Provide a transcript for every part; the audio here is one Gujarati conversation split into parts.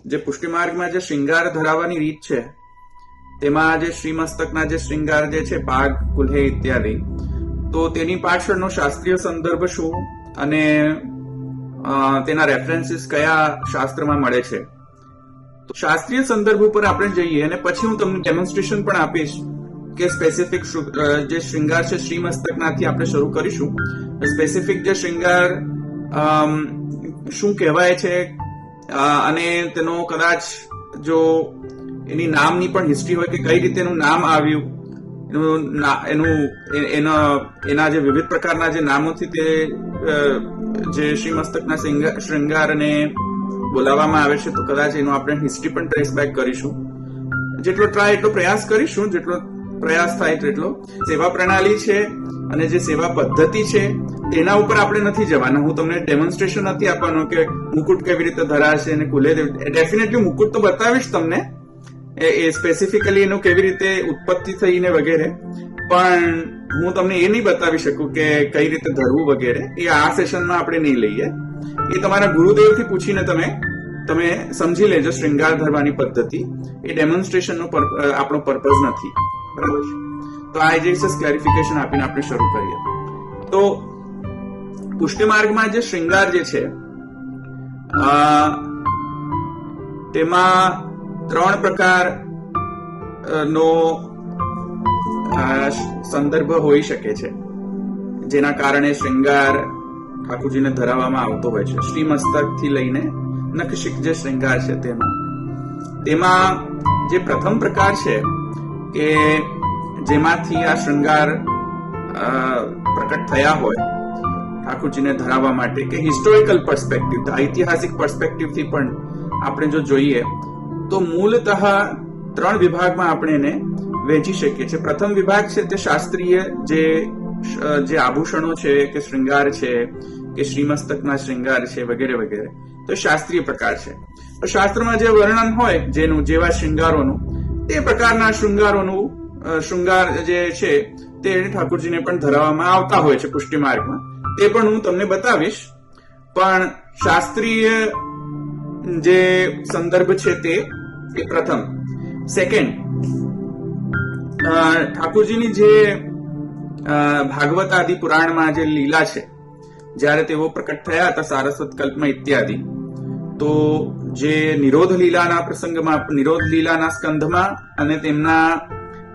જે પુષ્ટિ માર્ગમાં જે શ્રૃંગાર ધરાવવાની રીત છે તેમાં જે શ્રીમસ્તકના જે શ્રૃંગાર જે છે પાગ, કુલ્હે ઇત્યાદિ, તો તેની પાછળનો શાસ્ત્રીય સંદર્ભ શું અને તેના રેફરન્સીસ કયા શાસ્ત્રમાં મળે છે. તો શાસ્ત્રીય સંદર્ભ ઉપર આપણે જઈએ અને પછી હું તમને ડેમોન્સ્ટ્રેશન પણ આપીશ કે સ્પેસિફિક જે શ્રૃંગાર છે શ્રીમસ્તકનાથી આપણે શરૂ કરીશું. સ્પેસિફિક જે શ્રૃંગાર શું કહેવાય છે અને તેનો કદાચ જો એની નામની પણ હિસ્ટ્રી હોય કે કઈ રીતે એનું નામ આવ્યું, એના જે વિવિધ પ્રકારના જે નામોથી તે જે શ્રીમસ્તકના શ્રૃંગારને બોલાવવામાં આવે છે, તો કદાચ એનો આપણે હિસ્ટ્રી પણ ટ્રેસ બેક કરીશું. જેટલો ટ્રાય એટલો પ્રયાસ કરીશું, જેટલો પ્રયાસ થાય તેટલો. સેવા પ્રણાલી છે અને જે સેવા પદ્ધતિ છે તેના ઉપર આપણે નથી જવાના. હું તમને ડેમોન્સ્ટ્રેશન નથી આપવાનું કે મુકુટ કેવી રીતે ધરાશે અને કુલે ડેફિનેટલી મુકુટ તો બતાવીશ તમને, એ સ્પેસિફિકલી એનું કેવી રીતે ઉત્પત્તિ થઈને વગેરે, પણ હું તમને એ નહીં બતાવી શકું કે કઈ રીતે ધરવું વગેરે. એ આ સેશનમાં આપણે નહીં લઈએ. એ તમારા ગુરુદેવથી પૂછીને તમે સમજી લેજો શ્રૃંગાર ધરવાની પદ્ધતિ. એ ડેમોન્સ્ટ્રેશનનો આપણો પર્પઝ નથી. બરાબર છે? તો આ જે ક્લેરિફિકેશન આપીને આપણે શરૂ કરીએ. તો પુષ્ટિ માર્ગમાં જે શ્રૃંગાર જે છે તેમાં 3 પ્રકારનો સંદર્ભ હોઈ શકે છે જેના કારણે શ્રૃંગાર ઠાકોરજીને ધરાવવામાં આવતો હોય છે. શ્રીમસ્તક થી લઈને નખશિખ જે શ્રૃંગાર છે તેમાં જે પ્રથમ પ્રકાર છે કે જેમાંથી આ શ્રૃંગાર પ્રકટ થયા હોય ઠાકોરજીને ધરાવવા માટે, કે હિસ્ટોરિકલ પર્સપેક્ટિવ, ઐતિહાસિક પર્સપેક્ટિવથી પણ આપણે જો જોઈએ તો મૂળતઃ 3 વિભાગમાં આપણે એને વહેંચી શકીએ છીએ. પ્રથમ વિભાગ છે તે શાસ્ત્રીય જે આભૂષણો છે કે શ્રૃંગાર છે કે શ્રીમસ્તકના શ્રૃંગાર છે વગેરે વગેરે, તો શાસ્ત્રીય પ્રકાર છે. તો શાસ્ત્રમાં જે વર્ણન હોય જેવા શ્રૃંગારોનું, તે પ્રકારના શ્રૃંગાર જે છે તે ઠાકોરજીને પણ ધરાવવામાં આવતા હોય છે પુષ્ટિ માર્ગમાં. તે પણ હું તમને બતાવીશ. પણ શાસ્ત્રીય જે સંદર્ભ છે તે પ્રથમ. સેકન્ડ, ઠાકોરજીની જે ભાગવત આદિ પુરાણમાં જે લીલા છે, જ્યારે તેઓ પ્રકટ થયા હતા સારસ્વત કલ્પમાં ઇત્યાદિ, તો જે નિરોધ લીલાના પ્રસંગમાં, નિરોધ લીલાના સ્કંધમાં અને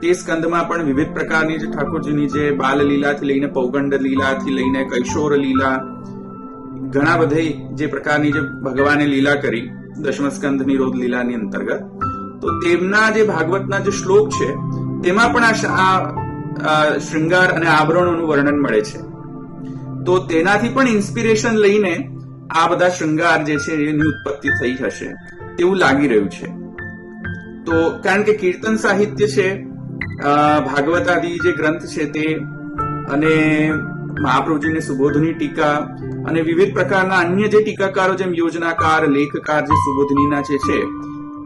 તે સ્કંધમાં પણ વિવિધ પ્રકારની જે ઠાકોરજીની જે બાલ લીલાથી લઈને પૌગંડ લીલાથી લઈને કૈશોર લીલા, ઘણા બધા જે પ્રકારની જે ભગવાને લીલા કરી દશમ સ્કંધ નિરોધ લીલાની અંતર્ગત, તો તેમના જે ભાગવતના જે શ્લોક છે તેમાં પણ આ શ્રૃંગાર અને આભરણોનું વર્ણન મળે છે. તો તેનાથી પણ ઇન્સ્પિરેશન લઈને આ બધા શ્રૃંગાર જે છે એની ઉત્પત્તિ થઈ હશે તેવું લાગી રહ્યું છે. તો કારણ કે કીર્તન સાહિત્ય છે, ભાગવત આદિ જે ગ્રંથ છે તે, અને મહાપ્રભુજીની સુબોધની ટીકા અને વિવિધ પ્રકારના અન્ય જે ટીકાકારો જેમ યોજનાકાર, લેખકાર જે સુબોધનીના છે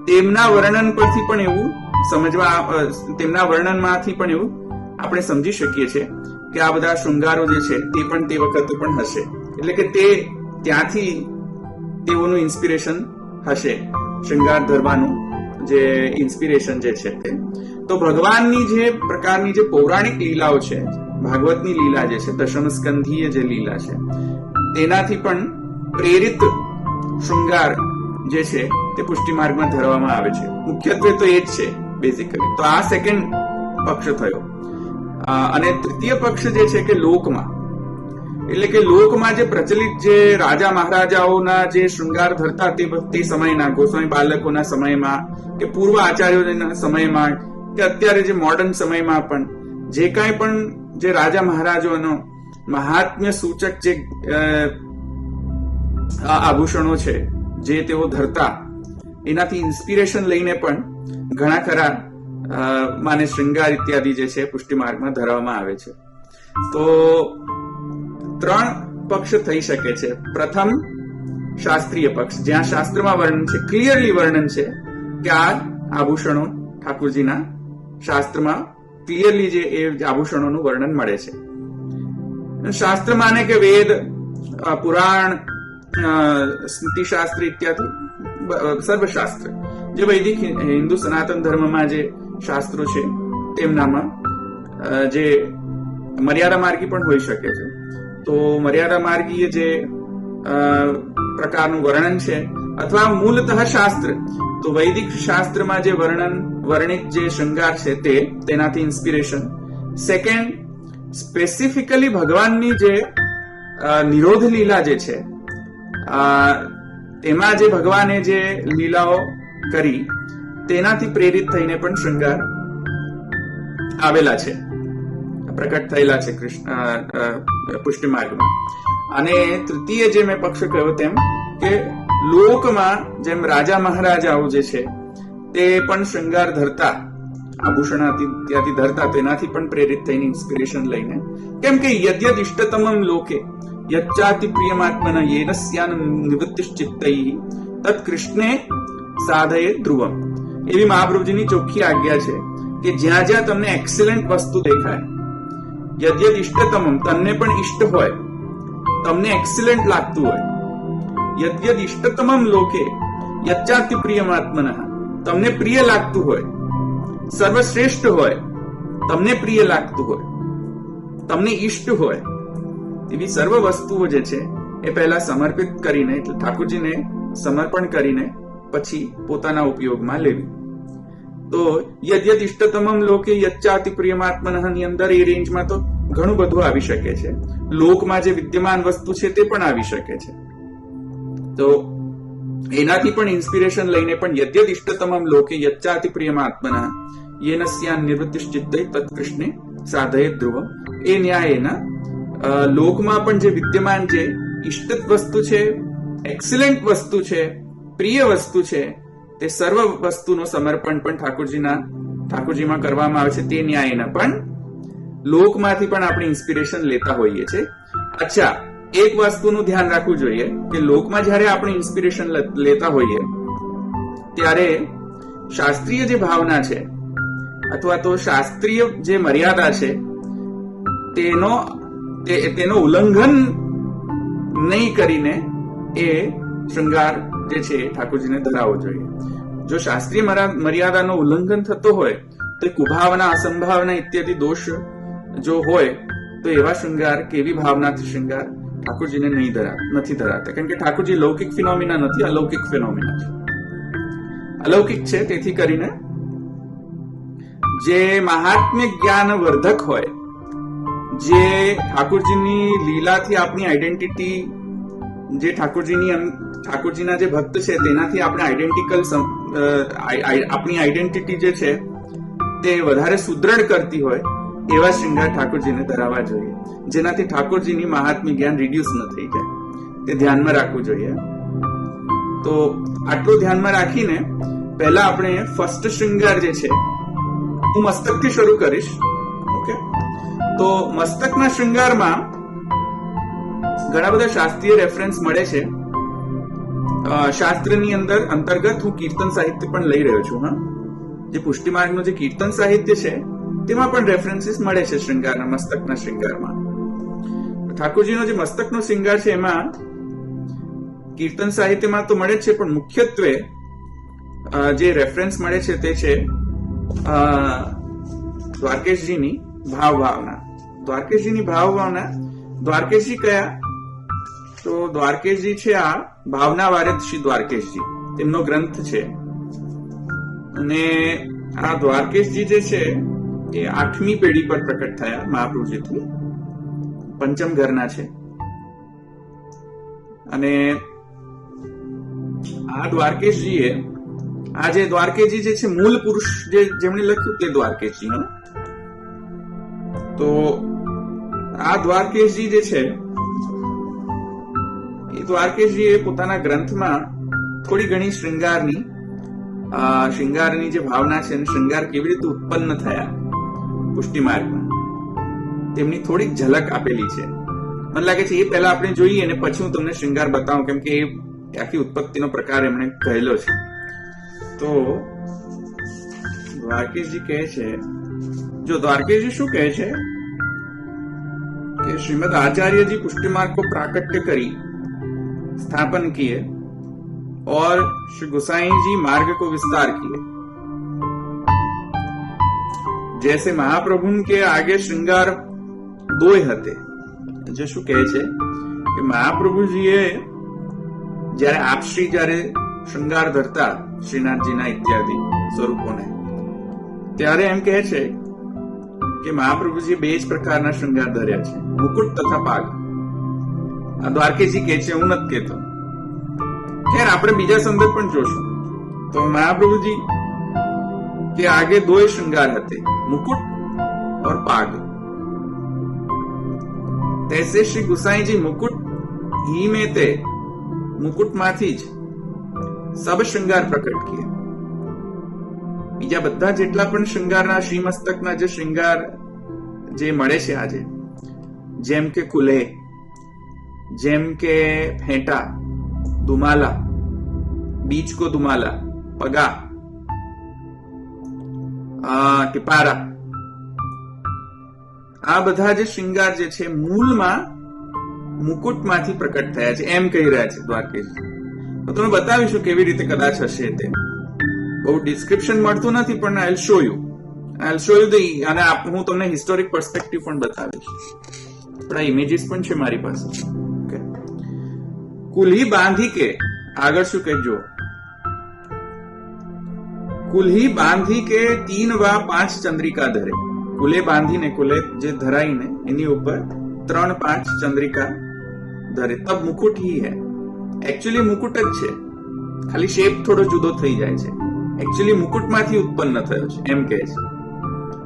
તેમના વર્ણન પરથી પણ એવું તેમના વર્ણનમાંથી પણ એવું આપણે સમજી શકીએ છીએ કે આ બધા શૃંગારો જે છે તે પણ તે વખતે પણ હશે. એટલે કે ત્યાંથી તેઓનું ઇન્સ્પિરેશન હશે, શૃંગાર ધરવાનું જે ઇન્સ્પિરેશન જે છે તે. તો ભગવાનની જે પ્રકારની જે પૌરાણિક લીલાઓ છે, ભાગવતની લીલા જે છે, દશમ સ્કંધીય જે લીલા છે, તેનાથી પણ પ્રેરિત શૃંગાર જે છે તે પુષ્ટિ માર્ગમાં ધરવામાં આવે છે. મુખ્યત્વે તો એ જ છે બેઝિકલી. તો આ સેકન્ડ પક્ષ થયો. અને તૃતીય પક્ષ જે છે કે લોકમાં, એટલે કે લોકમાં જે પ્રચલિત જે રાજા મહારાજાઓના જે શૃંગાર ધરતા તે સમયના, ગોસ્વામી બાલકોના સમયમાં કે પૂર્વ આચાર્યોના સમયમાં કે અત્યારે જે મોડર્ન સમયમાં પણ જે કાંઈ પણ જે રાજા મહારાજોનો મહાત્મ્ય સૂચક જે આભૂષણો છે જે તેઓ ધરતા, એનાથી ઇન્સ્પિરેશન લઈને પણ ઘણા ખરા માને શૃંગાર ઇત્યાદિ જે છે પુષ્ટિ માર્ગમાં ધરવામાં આવે છે. તો 3 પક્ષ થઈ શકે છે. પ્રથમ શાસ્ત્રીય પક્ષ, જ્યાં શાસ્ત્રમાં વર્ણન છે, ક્લિયરલી વર્ણન છે કે આ આભૂષણો ઠાકોરજીના શાસ્ત્રમાં ક્લિયરલી જે એ આભૂષણોનું વર્ણન મળે છે. શાસ્ત્ર માને કે વેદ, પુરાણ, સ્મૃતિ શાસ્ત્ર ઇત્યાદિ સર્વશાસ્ત્ર, જે વૈદિક હિન્દુ સનાતન ધર્મમાં જે શાસ્ત્રો છે તેમનામાં જે મર્યાદા માર્ગી પણ હોઈ શકે છે. તો મર્યાદા માર્ગીય જે પ્રકારનું વર્ણન છે અથવા મૂળતઃ શાસ્ત્ર, તો વૈદિક શાસ્ત્રમાં જે વર્ણિત જે શૃંગાર છે તેનાથી ઇન્સ્પિરેશન. સેકન્ડ, સ્પેસિફિકલી ભગવાનની જે નિરોધ લીલા જે છે તેમાં જે ભગવાને જે લીલાઓ કરી તેનાથી પ્રેરિત થઈને પણ શૃંગાર આવેલા છે, પ્રકટ થયેલા છે પુષ્ટિ માર્ગમાં. અને તૃતીય જે મેં પક્ષ કહ્યો તેમ કે લોકમાં જેમ રાજા મહારાજાઓ જે છે તે પણ શૃંગાર ધરતા, આભૂષણ ત્યાંથી ધરતા, તેનાથી પણ પ્રેરિત થઈને ઇન્સ્પિરેશન લઈને, કેમ કે યદ્યદ ઇષ્ટતમમ લોકે યચ્ચાતિ પ્રિયમાત્મના યેનસ્યાન નિવૃત્તિશ્ચિત્તૈઃ તત્ કૃષ્ણે સાધયે ધ્રુવમ. એવી મહાપ્રભુજીની ચોખ્ખી આજ્ઞા છે કે જ્યાં જ્યાં તમને એક્સેલન્ટ વસ્તુ દેખાય, યદ્યદ ઇષ્ટતમમ, તમને પણ ઇષ્ટ હોય, તમને એક્સેલન્ટ લાગતું હોય, યદ્યદ ઇષ્ટતમમ લોકે યચ્ચાતિ પ્રિયમાત્મના, તમને પ્રિય લાગતું હોય, સર્વશ્રેષ્ઠ હોય, તમને પ્રિય લાગતું હોય, તમને ઇષ્ટ હોય, એવી સર્વ વસ્તુઓ જે છે એ પહેલા સમર્પિત કરીને, એટલે ઠાકોરજીને સમર્પણ કરીને પછી પોતાના ઉપયોગમાં લેવી. તો યદ્યદ ઇષ્ટતમમ લોકે યચ્ચાતિ પ્રિયમાત્મનઃ ની અંદર એ રેન્જમાં તો ઘણું બધું આવી શકે છે. લોકમાં જે વિદ્યમાન વસ્તુ છે તે પણ આવી શકે છે. તો એનાથી પણ ઇન્સ્પિરેશન લઈને પણ યદ્યદ ઇષ્ટતમમ લોકે યચ્ચાતિ પ્રિયમાત્મનઃ યેનસ્યાન નિવૃત્તિશ્ચિત્તૈઃ તત્ કૃષ્ણે સાધયે ધ્રુવમ. એ ન્યાયેના લોકમાં પણ જે વિદ્યમાન જે ઇષ્ટ વસ્તુ છે, એક્સિલન્ટ વસ્તુ છે, પ્રિય વસ્તુ છે, તે સર્વ વસ્તુનો સમર્પણ પણ ઠાકોરજીમાં કરવામાં આવે છે. તે ન્યાયના પણ લોકમાંથી પણ આપણે ઇન્સ્પિરેશન લેતા હોઈએ છીએ. અચ્છા, એક વસ્તુનું ધ્યાન રાખવું જોઈએ કે લોકમાં જ્યારે આપણે ઇન્સ્પિરેશન લેતા હોઈએ ત્યારે શાસ્ત્રીય જે ભાવના છે અથવા તો શાસ્ત્રીય જે મર્યાદા છે તેનો ઉલ્લંઘન નહીં કરીને એ શૃંગાર જે છે ઠાકોરજીને ધરાવવો જોઈએ. જો શાસ્ત્રીય મર્યાદાનો ઉલ્લંઘન થતો હોય તો કુભાવના, અસંભાવના ઇત્યાદિ દોષ જો હોય તો એવા શૃંગાર કે એવી ભાવનાથી શૃંગાર ઠાકોરજીને નથી ધરાવતા. કેમ કે ઠાકોરજી લૌકિક ફિનોમિના નથી, અલૌકિક ફિનોમિના છે. અલૌકિક છે, તેથી કરીને જે મહાત્મ્ય જ્ઞાન વર્ધક હોય, જે ઠાકોરજીની લીલાથી આપણી આઈડેન્ટિટી, જે ઠાકોરજીના જે ભક્ત છે તેનાથી આપણે આપણી આઈડેન્ટિટી જે છે તે વધારે સુદૃઢ કરતી હોય એવા શૃંગાર ઠાકોરજીને ધરાવવા જોઈએ, જેનાથી ઠાકોરજીની મહાત્મ્ય જ્ઞાન રિડ્યુસ ન થઈ જાય. તે ધ્યાનમાં રાખવું જોઈએ. તો આટલું ધ્યાનમાં રાખીને પહેલા આપણે ફર્સ્ટ શૃંગાર જે છે, હું મસ્તકથી શરૂ કરીશ. ઓકે, તો મસ્તકના શૃંગારમાં ઘણા બધા શાસ્ત્રીય રેફરન્સ મળે છે. શાસ્ત્રની અંતર્ગત હું કીર્તન સાહિત્ય પણ લઈ રહ્યો છું. જે પુષ્ટિ માર્ગનું જે કીર્તન સાહિત્ય છે તેમાં પણ રેફરન્સીસ મળે છે શૃંગારના, મસ્તકના શૃંગારમાં. ઠાકોરજીનો જે મસ્તકનો શૃંગાર છે એમાં કીર્તન સાહિત્યમાં તો મળે જ છે, પણ મુખ્યત્વે જે રેફરન્સ મળે છે તે છે દ્વારકેશજીની ભાવભાવના. દ્વારકેશજી કયા? તો દ્વારકેશજી છે આ ભાવના વારિદ શ્રી દ્વારકેશજી, તેમનો ગ્રંથ છે. અને આ દ્વારકેશજી જે છે એ 8મી પેઢી પર પ્રકટ થયા મહાપ્રભુજીથી, પંચમ ઘરના છે. અને આ દ્વારકેશજીએ, આ જે દ્વારકેશજી જે છે મૂળ પુરુષ જેમણે લખ્યું તે દ્વારકેશજી. તો આ દ્વારકેશજી જે છે એ દ્વારકેશજીએ પોતાના ગ્રંથમાં થોડી ઘણી શૃંગારની જે ભાવના છે અને શૃંગાર કેવી રીતે ઉત્પન્ન થયા પુષ્ટિ માર્ગમાં તેમની થોડીક ઝલક આપેલી છે. મને લાગે છે એ પહેલા આપણે જોઈએ અને પછી હું તમને શૃંગાર બતાવું, કેમ કે એ આખી ઉત્પત્તિનો પ્રકાર એમણે કહેલો છે. તો દ્વારકેશજી કહે છે, જો દ્વારકેશજી શું કહે છે कि श्रीमद आचार्य जी पुष्टि मार्ग को प्राकट्य करी स्थापन किए और श्री गोसाई जी मार्ग को विस्तार किए। जैसे महाप्रभु के आगे श्रृंगार दोय हते, જે શું કહે છે કે મહાપ્રભુજીએ જયારે આપશ્રી જયારે શૃંગાર ધરતા શ્રીનાથજીના ઇત્યાદિ સ્વરૂપોને, ત્યારે એમ કહે છે કે મહાપ્રભુજી બે જ પ્રકારના શૃંગાર ધર્યા છે, મુકુટ તથા પાગ. આ દ્વારકેજી કહે છે, હું નથી કહેતો. ખેર આપણે બીજા સંદર્ભ પણ જોશું. તો મહાપ્રભુજી કે આગે દो श्रृंगार हते, मुकुट और पाग. तैसे श्री गुसाई जी मुकुट ही में ते मुकुट माथी ज सब श्रृंगार प्रकट किए. બીજા બધા જેટલા પણ શ્રૃંગારના શ્રીમસ્તકના જે શ્રૃંગાર જે મળે છે આજે, જેમ કે કુલે, જેમ કે ફેંટા, દુમાલા, બીચ કો દુમાલા, પગા, ટિપારા, આ બધા જે શ્રૃંગાર જે છે મૂળમાં મુકુટમાંથી પ્રકટ થયા છે એમ કહી રહ્યા છે દ્વારકેજી. તો તમે બતાવીશું કેવી રીતે કદાચ હશે તે. બહુ ડિસ્ક્રિપ્શન મળતું નથી, પણ આઈ શો યુ ધી. અને હું તમને હિસ્ટોરિક પર્સપેક્ટિવ પણ બતાવીશ. થોડા ઇમેજીસ પણ છે મારી પાસે. ઓકે, કુલ્હી બાંધી કે આગળ શું કહેજો, કુલ્હી બાંધી કે 3 वा 5 ચંદ્રિકા ધરે. કુલે બાંધીને, કુલે જે ધરાઈને એની ઉપર 3-5 ચંદ્રિકા ધરે. તબ મુકુટ ही है. एक्चुअली मुकुट જ છે, ખાલી શેપ થોડો જુદો થઈ જાય છે. एक्चुअली મુકુટમાંથી ઉત્પન્ન થયો છે એમ કહે છે.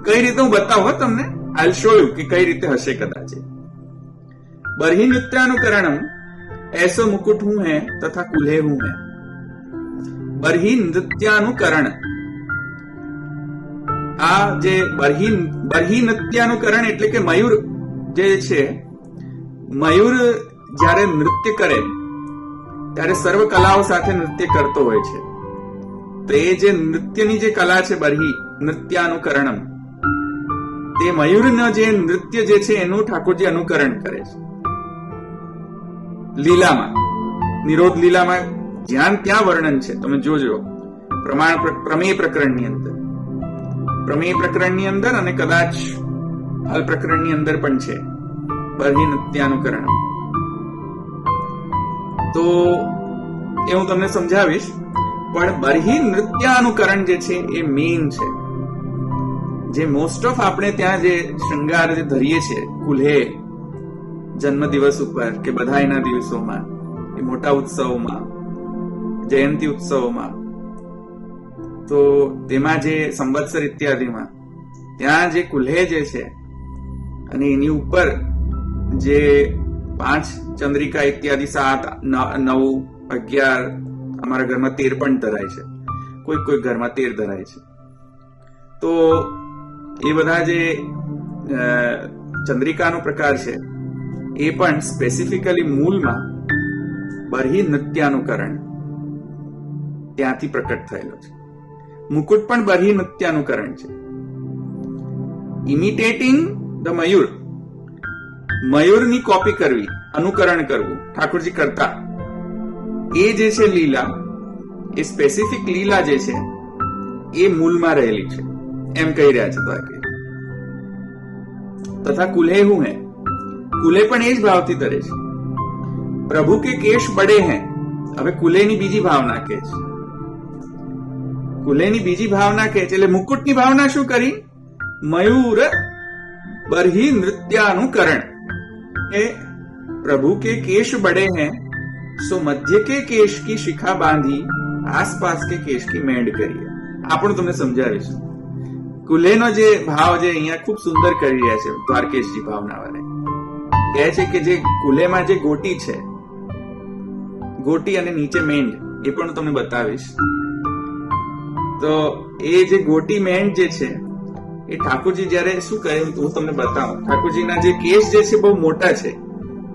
કઈ રીતે હું બતાવું તમને, આઈ શો યુ કે કઈ રીતે હશે કદાચ. બરહી નૃત્યાનુકરણમ ऐसो मुकुट हूं है तथा कुल्हे हूं है. बरही नृत्यानुकरण, આ જે બરહી નૃત્યાનુકરણ એટલે કે મયુર જે છે, મયુર જ્યારે નૃત્ય કરે ત્યારે સર્વ કલાઓ સાથે નૃત્ય કરતો હોય છે. તો એ જે નૃત્યની જે કલા છે બરહી નૃત્યાનુકરણમ, તે મયુરના જે નૃત્ય જે છે એનું ઠાકોરજી અનુકરણ કરે છે. લીલામાં, નિરોધ લીલામાં જ્યાં ત્યાં વર્ણન છે, તમે જોજો. પ્રમેય પ્રકરણની અંદર, પ્રમેય પ્રકરણની અંદર અને કદાચ ફલ પ્રકરણની અંદર પણ છે બરહી નૃત્યાનુકરણ. તો એ હું તમને સમજાવીશ. પણ બરહી નૃત્યાનુકરણ જે છે એ મેઇન છે. જે મોસ્ટ ઓફ આપણે ત્યાં જે શૃંગાર જે ધરીએ છીએ કુલ્હે, જન્મ દિવસ ઉપર કે બધાયના દિવસોમાં, એ મોટા ઉત્સવોમાં, જયંતી ઉત્સવોમાં, તો તેમાં જે સંવત્સર ઇત્યાદિમાં ત્યાં જે કુલ્હે જે છે અને એની ઉપર જે 5 ચંદ્રિકા ઇત્યાદિ 7, 9, 11, અમારા ઘરમાં 13 પણ ધરાય છે, કોઈ ઘરમાં 13 ધરાય છે. તો એ બધા જે ચંદ્રિકાનો પ્રકાર છે એ પણ સ્પેસિફિકલી મૂળમાં બરહી નૃત્યાનુકરણ ત્યાંથી પ્રકટ થયેલો છે. મુકુટ પણ બરહી નૃત્યાનુકરણ છે. ઇમિટેટિંગ ધ મયુર, મયુરની કોપી કરવી, અનુકરણ કરવું ઠાકોરજી કરતા, એ જે છે લીલા, એ સ્પેસિફિક લીલા જે છે એ મૂળમાં રહેલી છે એમ કહી રહ્યા છે દ્વારકે. તથા કુલ્હે હું હે, કુલે પણ એ જ ભાવથી ધરે છે. પ્રભુ કે કેશ બડે હૈ. હવે કુલેની બીજી ભાવના કે છે, કુલેની બીજી ભાવના કે છે. એટલે મુકુટની ભાવના શું કરી? મયુર બરહી નૃત્યાનુકરણ. એ પ્રભુ કે કેશ બડે હૈ, સો મધ્ય કે કેશ की शिखा बांधी आसपास के केश की मेंढ करिए. આપણું તમને સમજાવીશ. કુલેનો જે ભાવ જે અહીંયા ખૂબ સુંદર કરી રહ્યા છે દ્વારકેશજી ભાવના વાળા. કહે છે કે જે કુલેમાં જે ગોટી છે, ગોટી અને નીચે મેંઢ, એ પણ તમને બતાવીશ. તો એ જે ગોટી મેંઢ જે છે એ ઠાકોરજી જયારે શું કહે હું તમને બતાવું. ઠાકોરજીના જે કેશ જે છે બહુ મોટા છે,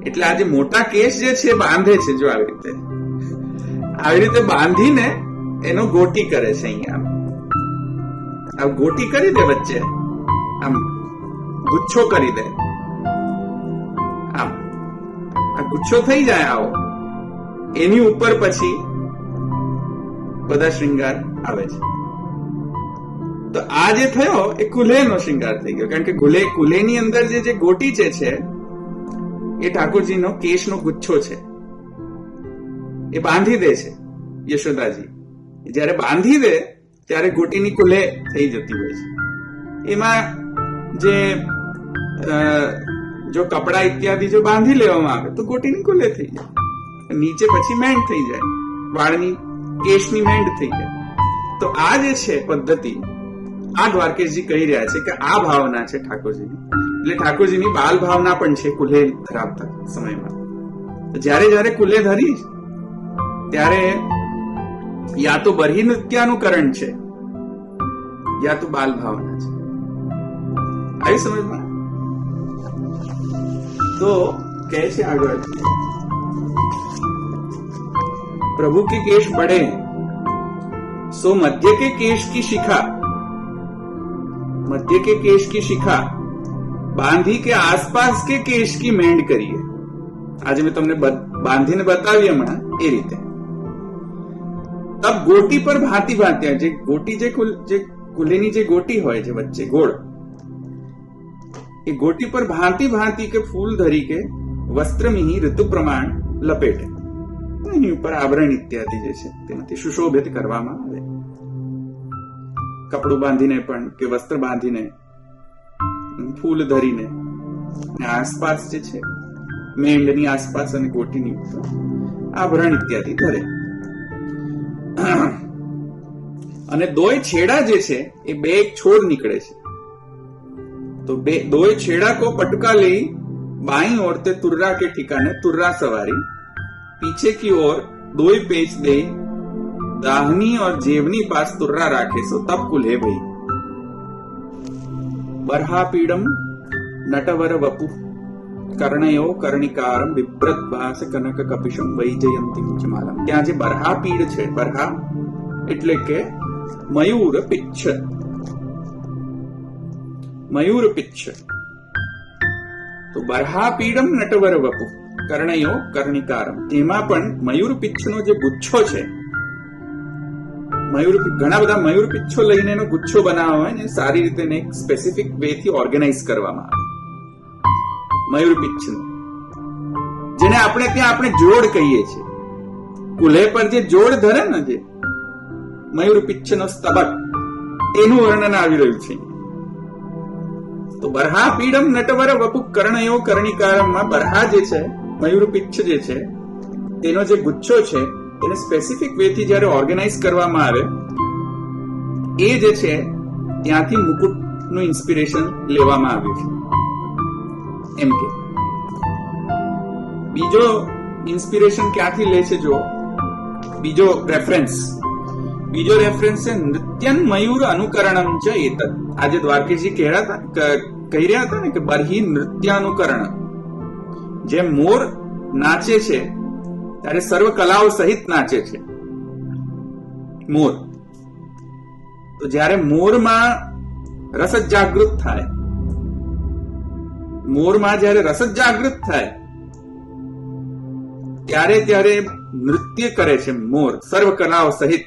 એટલે આ જે મોટા કેશ જે છે બાંધે છે. જો આવી રીતે બાંધીને એનો ગોટી કરે છે. અહીંયા આમ ગોટી કરી દે વચ્ચે, આમ ગુચ્છો કરી દે, આમ આ ગુચ્છો થઈ જાય આવો. એની ઉપર પછી બધા શ્રૃંગાર આવે છે. તો આ જે થયો એ કુલ્હેનો શ્રૃંગાર થઈ ગયો, કારણ કે કુલ્હેની અંદર જે ગોટી છે એ ઠાકોરજીનો કેશનો ગુચ્છો છે, એ બાંધી દે છે યશોદાજી. જયારે બાંધી દે ત્યારે ગોટીની કુલ્હે થઈ જતી હોય છે. એમાં જે જો કપડા ઇત્યાદિ જો બાંધી લેવામાં આવે તો ગોટીની કુલ્હે થઈ જાય, નીચે પછી મેંડ થઈ જાય, વાળની કેશની મેંડ થઈ જાય. તો આ જે છે પદ્ધતિ, આ દ્વારકેશજી કહી રહ્યા છે કે આ ભાવના છે ઠાકોરજીની. એટલે ઠાકોરજીની બાલ ભાવના પણ છે કુલ્હે ધરાવતા સમયમાં. જયારે જયારે કુલ્હે ધરી ત્યારે યા તો બરહી નૃત્યાનુકરણ છે યા તો બાલ ભાવના છે. આવી સમજમાં? તો કહે છે આગળ, प्रभु के केश बढ़े सो मध्य के केश की शिखा, मध्य के केश की शिखा बांधी के आसपास के केश की मेंढ करिए. आज मैं तुमने बांधीने बतावी हमણાં એ રીતે. તબ ગોટી પર ભાંતિ ભાંતિ જે ગોટી જે કુલ્હેની જે ગોટી હોય છે વચ્ચે ગોળ, એ ગોટી પર ભાંતિ ભાંતિ કે ફૂલ ધરી કે વસ્ત્રમિહિ ઋતુ પ્રમાણ લપેટે. એની ઉપર આવરણ ઇત્યાદિ જે છે તેનાથી સુશોભિત કરવામાં આવે. કપડું બાંધીને પણ કે વસ્ત્ર બાંધીને, ફૂલ ધરીને, આસપાસ જે છે મેંડની આસપાસ અને ગોટીની ઉપર આભરણ ઇત્યાદિ ધરે. અને દોય છેડા જે છે એ બે એક છોડ નીકળે છે. તો દોય छेड़ा को पटका ले बाईं ओर ते तुर्रा के ठिकाने तुर्रा सवारी, पीछे की ओर दोई पेच दे दाहनी और जेवनी पास तुर्रा राखे सो तब कुल्हे भई. बरहा पीडम नटवर वपु कर्णयो कर्णिकारम विप्रत भास कनक कपिशम वैजयंती मुचमालम. ત્યાં જે બરહા પીડ છે, બરહા એટલે કે મયુર પિચ્છ, મયુર પિચ્છ. તો બરહા પીડમ નટવર વપુ કર્ણયો કર્ણિકારમ, તેમાં પણ મયુર પિચ્છનો જે ગુચ્છો છે, મયુર ઘણા બધા મયુર પિચ્છો લઈને એનો ગુચ્છો બનાવવા હોય ને સારી રીતે એક સ્પેસિફિક વે થી ઓર્ગેનાઇઝ કરવામાં આવે. મયુર પિચ્છનો જેને આપણે ત્યાં જોડ કહીએ છીએ. કુલ્હે પર જે જોડ ધરે ને, જે મયુર પિચ્છનો સ્તબક, એનું વર્ણન આવી રહ્યું છે. તો બરહા પીડમ નટવર વપુ કર્ણયો કર્ણિકારમમાં બરહા જે છે, મયુર પિચ્છ જે છે, તેનો જે ગુચ્છો છે એને સ્પેસિફિક વે થી જયારે ઓર્ગેનાઇઝ કરવામાં આવે, એ જે છે ત્યાંથી મુકુટનું ઇન્સ્પિરેશન લેવામાં આવ્યું છે. એમ કે બીજો ઇન્સ્પિરેશન ક્યાંથી લે છે? જો બીજો રેફરન્સ છે નૃત્યન મયુર અનુકરણમ ચ એતદ. આજે દ્વારકેશજી કહી રહ્યા હતા ને કે બરહી નૃત્યાનુકરણ. જેમ મોર નાચે છે ત્યારે સર્વ કલાઓ સહિત નાચે છે મોર. તો જ્યારે મોરમાં રસ જાગૃત થાય, મોરમાં જ્યારે રસ જાગૃત થાય ત્યારે નૃત્ય કરે છે મોર, સર્વ કલાઓ સહિત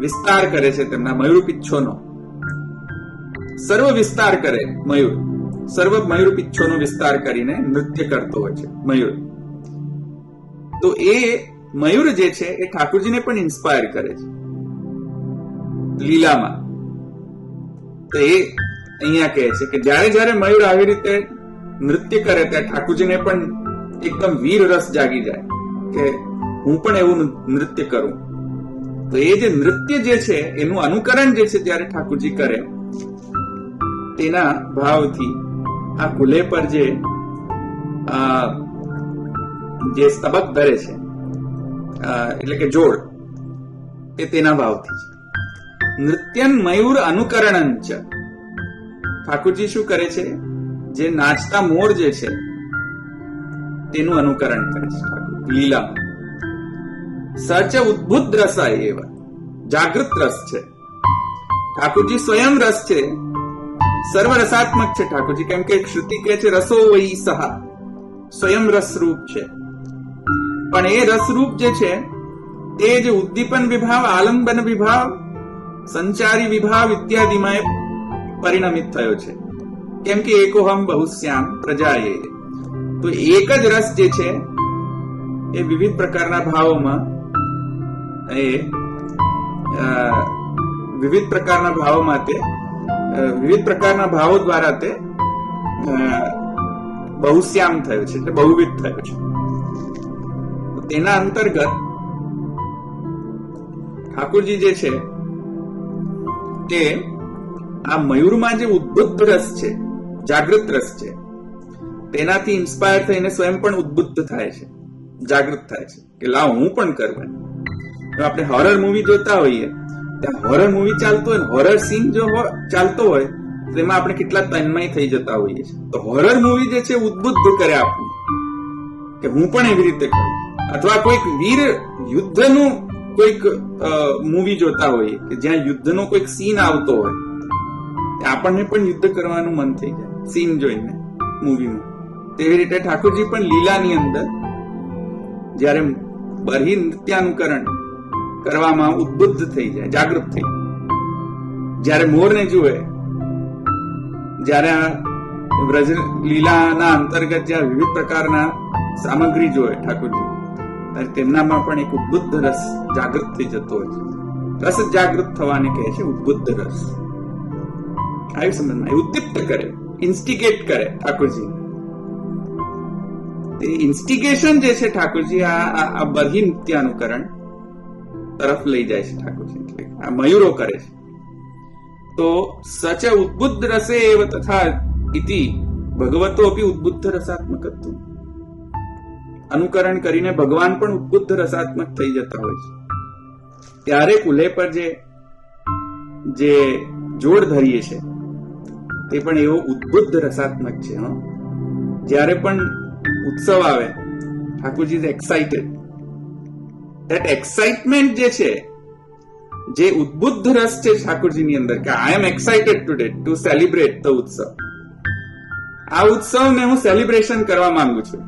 વિસ્તાર કરે છે તેમના મયુર પિચ્છોનો. સર્વ વિસ્તાર કરે મયુર, સર્વ મયુર પિચ્છોનો વિસ્તાર કરીને નૃત્ય કરતો હોય છે મયુર. તો એ મયુર જે છે એ ઠાકોરજીને પણ ઇન્સ્પાયર કરે છે લીલામાં. તો એ અહીંયા કહે છે કે જ્યારે જ્યારે મયુર આવી રીતે નૃત્ય કરે ત્યારે ઠાકોરજીને પણ એકદમ વીર રસ જાગી જાય કે હું પણ એવું નૃત્ય કરું. તો એ જે નૃત્ય જે છે એનું અનુકરણ જે છે ત્યારે ઠાકોરજી કરે, તેના ભાવથી આ કુલ્હે પર જે સ્તબક ધરે છે, એટલે કે જોડ, એ તેના ભાવથી છે. નૃત્યન મયુર અનુકરણ છે. ઠાકોરજી શું કરે છે? જે નાચતા મોર જે છે તેનું અનુકરણ કરે છે લીલામાં. સચ ઉદ્ભુત રસા એવા, જાગૃત રસ છે ઠાકોરજી, સ્વયં રસ છે, સર્વ રસાત્મક છે ઠાકોરજી. કેમ કે શ્રુતિ કહે છે રસો વહી સહા, સ્વયં રસરૂપ છે. પણ એ રસરૂપ જે છે તે જે ઉદ્દીપન વિભાવ, આલંબન વિભાવ, સંચારી વિભાવ ઇત્યાદિમાં પરિણમિત થયો છે. કેમ કે એકોહમ બહુશ્યામ પ્રજાએ, તો એક જ રસ જે છે એ વિવિધ પ્રકારના ભાવોમાં વિવિધ પ્રકારના ભાવો દ્વારા તે બહુશ્યામ થયો છે, એટલે બહુવિધ થયો છે. તેના અંતર્ગત ઠાકોરજી જે છે તે આ મયુરમાં જે ઉદ્બુદ્ધ રસ છે, જાગૃત રસ છે, તેનાથી ઇન્સ્પાયર થઈને સ્વયં પણ ઉદ્બુદ્ધ થાય છે, જાગૃત થાય છે કે લાવ હું પણ કરવા. આપણે હોરર મૂવી જોતા હોઈએ, ત્યાં હોરર મૂવી ચાલતું હોય, હોરર સીન જો ચાલતો હોય તો એમાં આપણે કેટલા તન્મય થઈ જતા હોઈએ છીએ. તો હોરર મૂવી જે છે ઉદ્બુદ્ધ કરે આપણને કે હું પણ એવી રીતે કરું. અથવા કોઈક વીર યુદ્ધનું કોઈક મૂવી જોતા હોઈએ કે જ્યાં યુદ્ધનો કોઈક સીન આવતો હોય, આપણને પણ યુદ્ધ કરવાનું મન થઈ જાય સીન જોઈને મૂવીમાં. તેવી રીતે ઠાકોરજી પણ લીલાની અંદર જયારે બરહી નૃત્યાનુકરણ કરવામાં ઉદ્બુદ્ધ થઈ જાય, જાગૃત થઈ જાય. જયારે મોરને જુએ, જયારે વ્રજ લીલાના અંતર્ગત જ્યાં વિવિધ પ્રકારના સામગ્રી જોવે ઠાકોરજી, ત્યારે તેમનામાં પણ એક ઉદ્બુદ્ધ રસ જાગૃત થઈ જતો હોય છે. રસ જાગૃત થવાને કહે છે ઉદ્બુદ્ધ રસ. આવી સમજમાં ઉદ્દીપ્ત કરે, ઇન્સ્ટિગેટ કરે ઠાકોરજી. તે ઇન્સ્ટિગેશન જે છે ઠાકોરજી આ બરહી નૃત્યાનુકરણ તરફ લઈ જાય છે ઠાકોરજી, એટલે આ મયુરો કરે છે. તો સચ ઉદ્બુદ્ધ રસે એવ તથા ઇતિ ભગવતો અપી ઉદ્બુદ્ધ રસાત્મકત્વ. અનુકરણ કરીને ભગવાન પણ ઉદ્બુદ્ધ રસાત્મક થઈ જતા હોય છે. ત્યારે કુલે પર જે જોડ ધરીએ છે તે પણ એવો ઉદ્બુદ્ધ રસાત્મક છે. જ્યારે પણ ઉત્સવ આવે, Thakorji is excited. That excitement જે છે, જે ઉદ્બુદ્ધ રસ છે ઠાકોરજીની અંદર કે I am excited today to celebrate the ઉત્સવ. આ ઉત્સવને હું સેલિબ્રેશન કરવા માંગુ છું.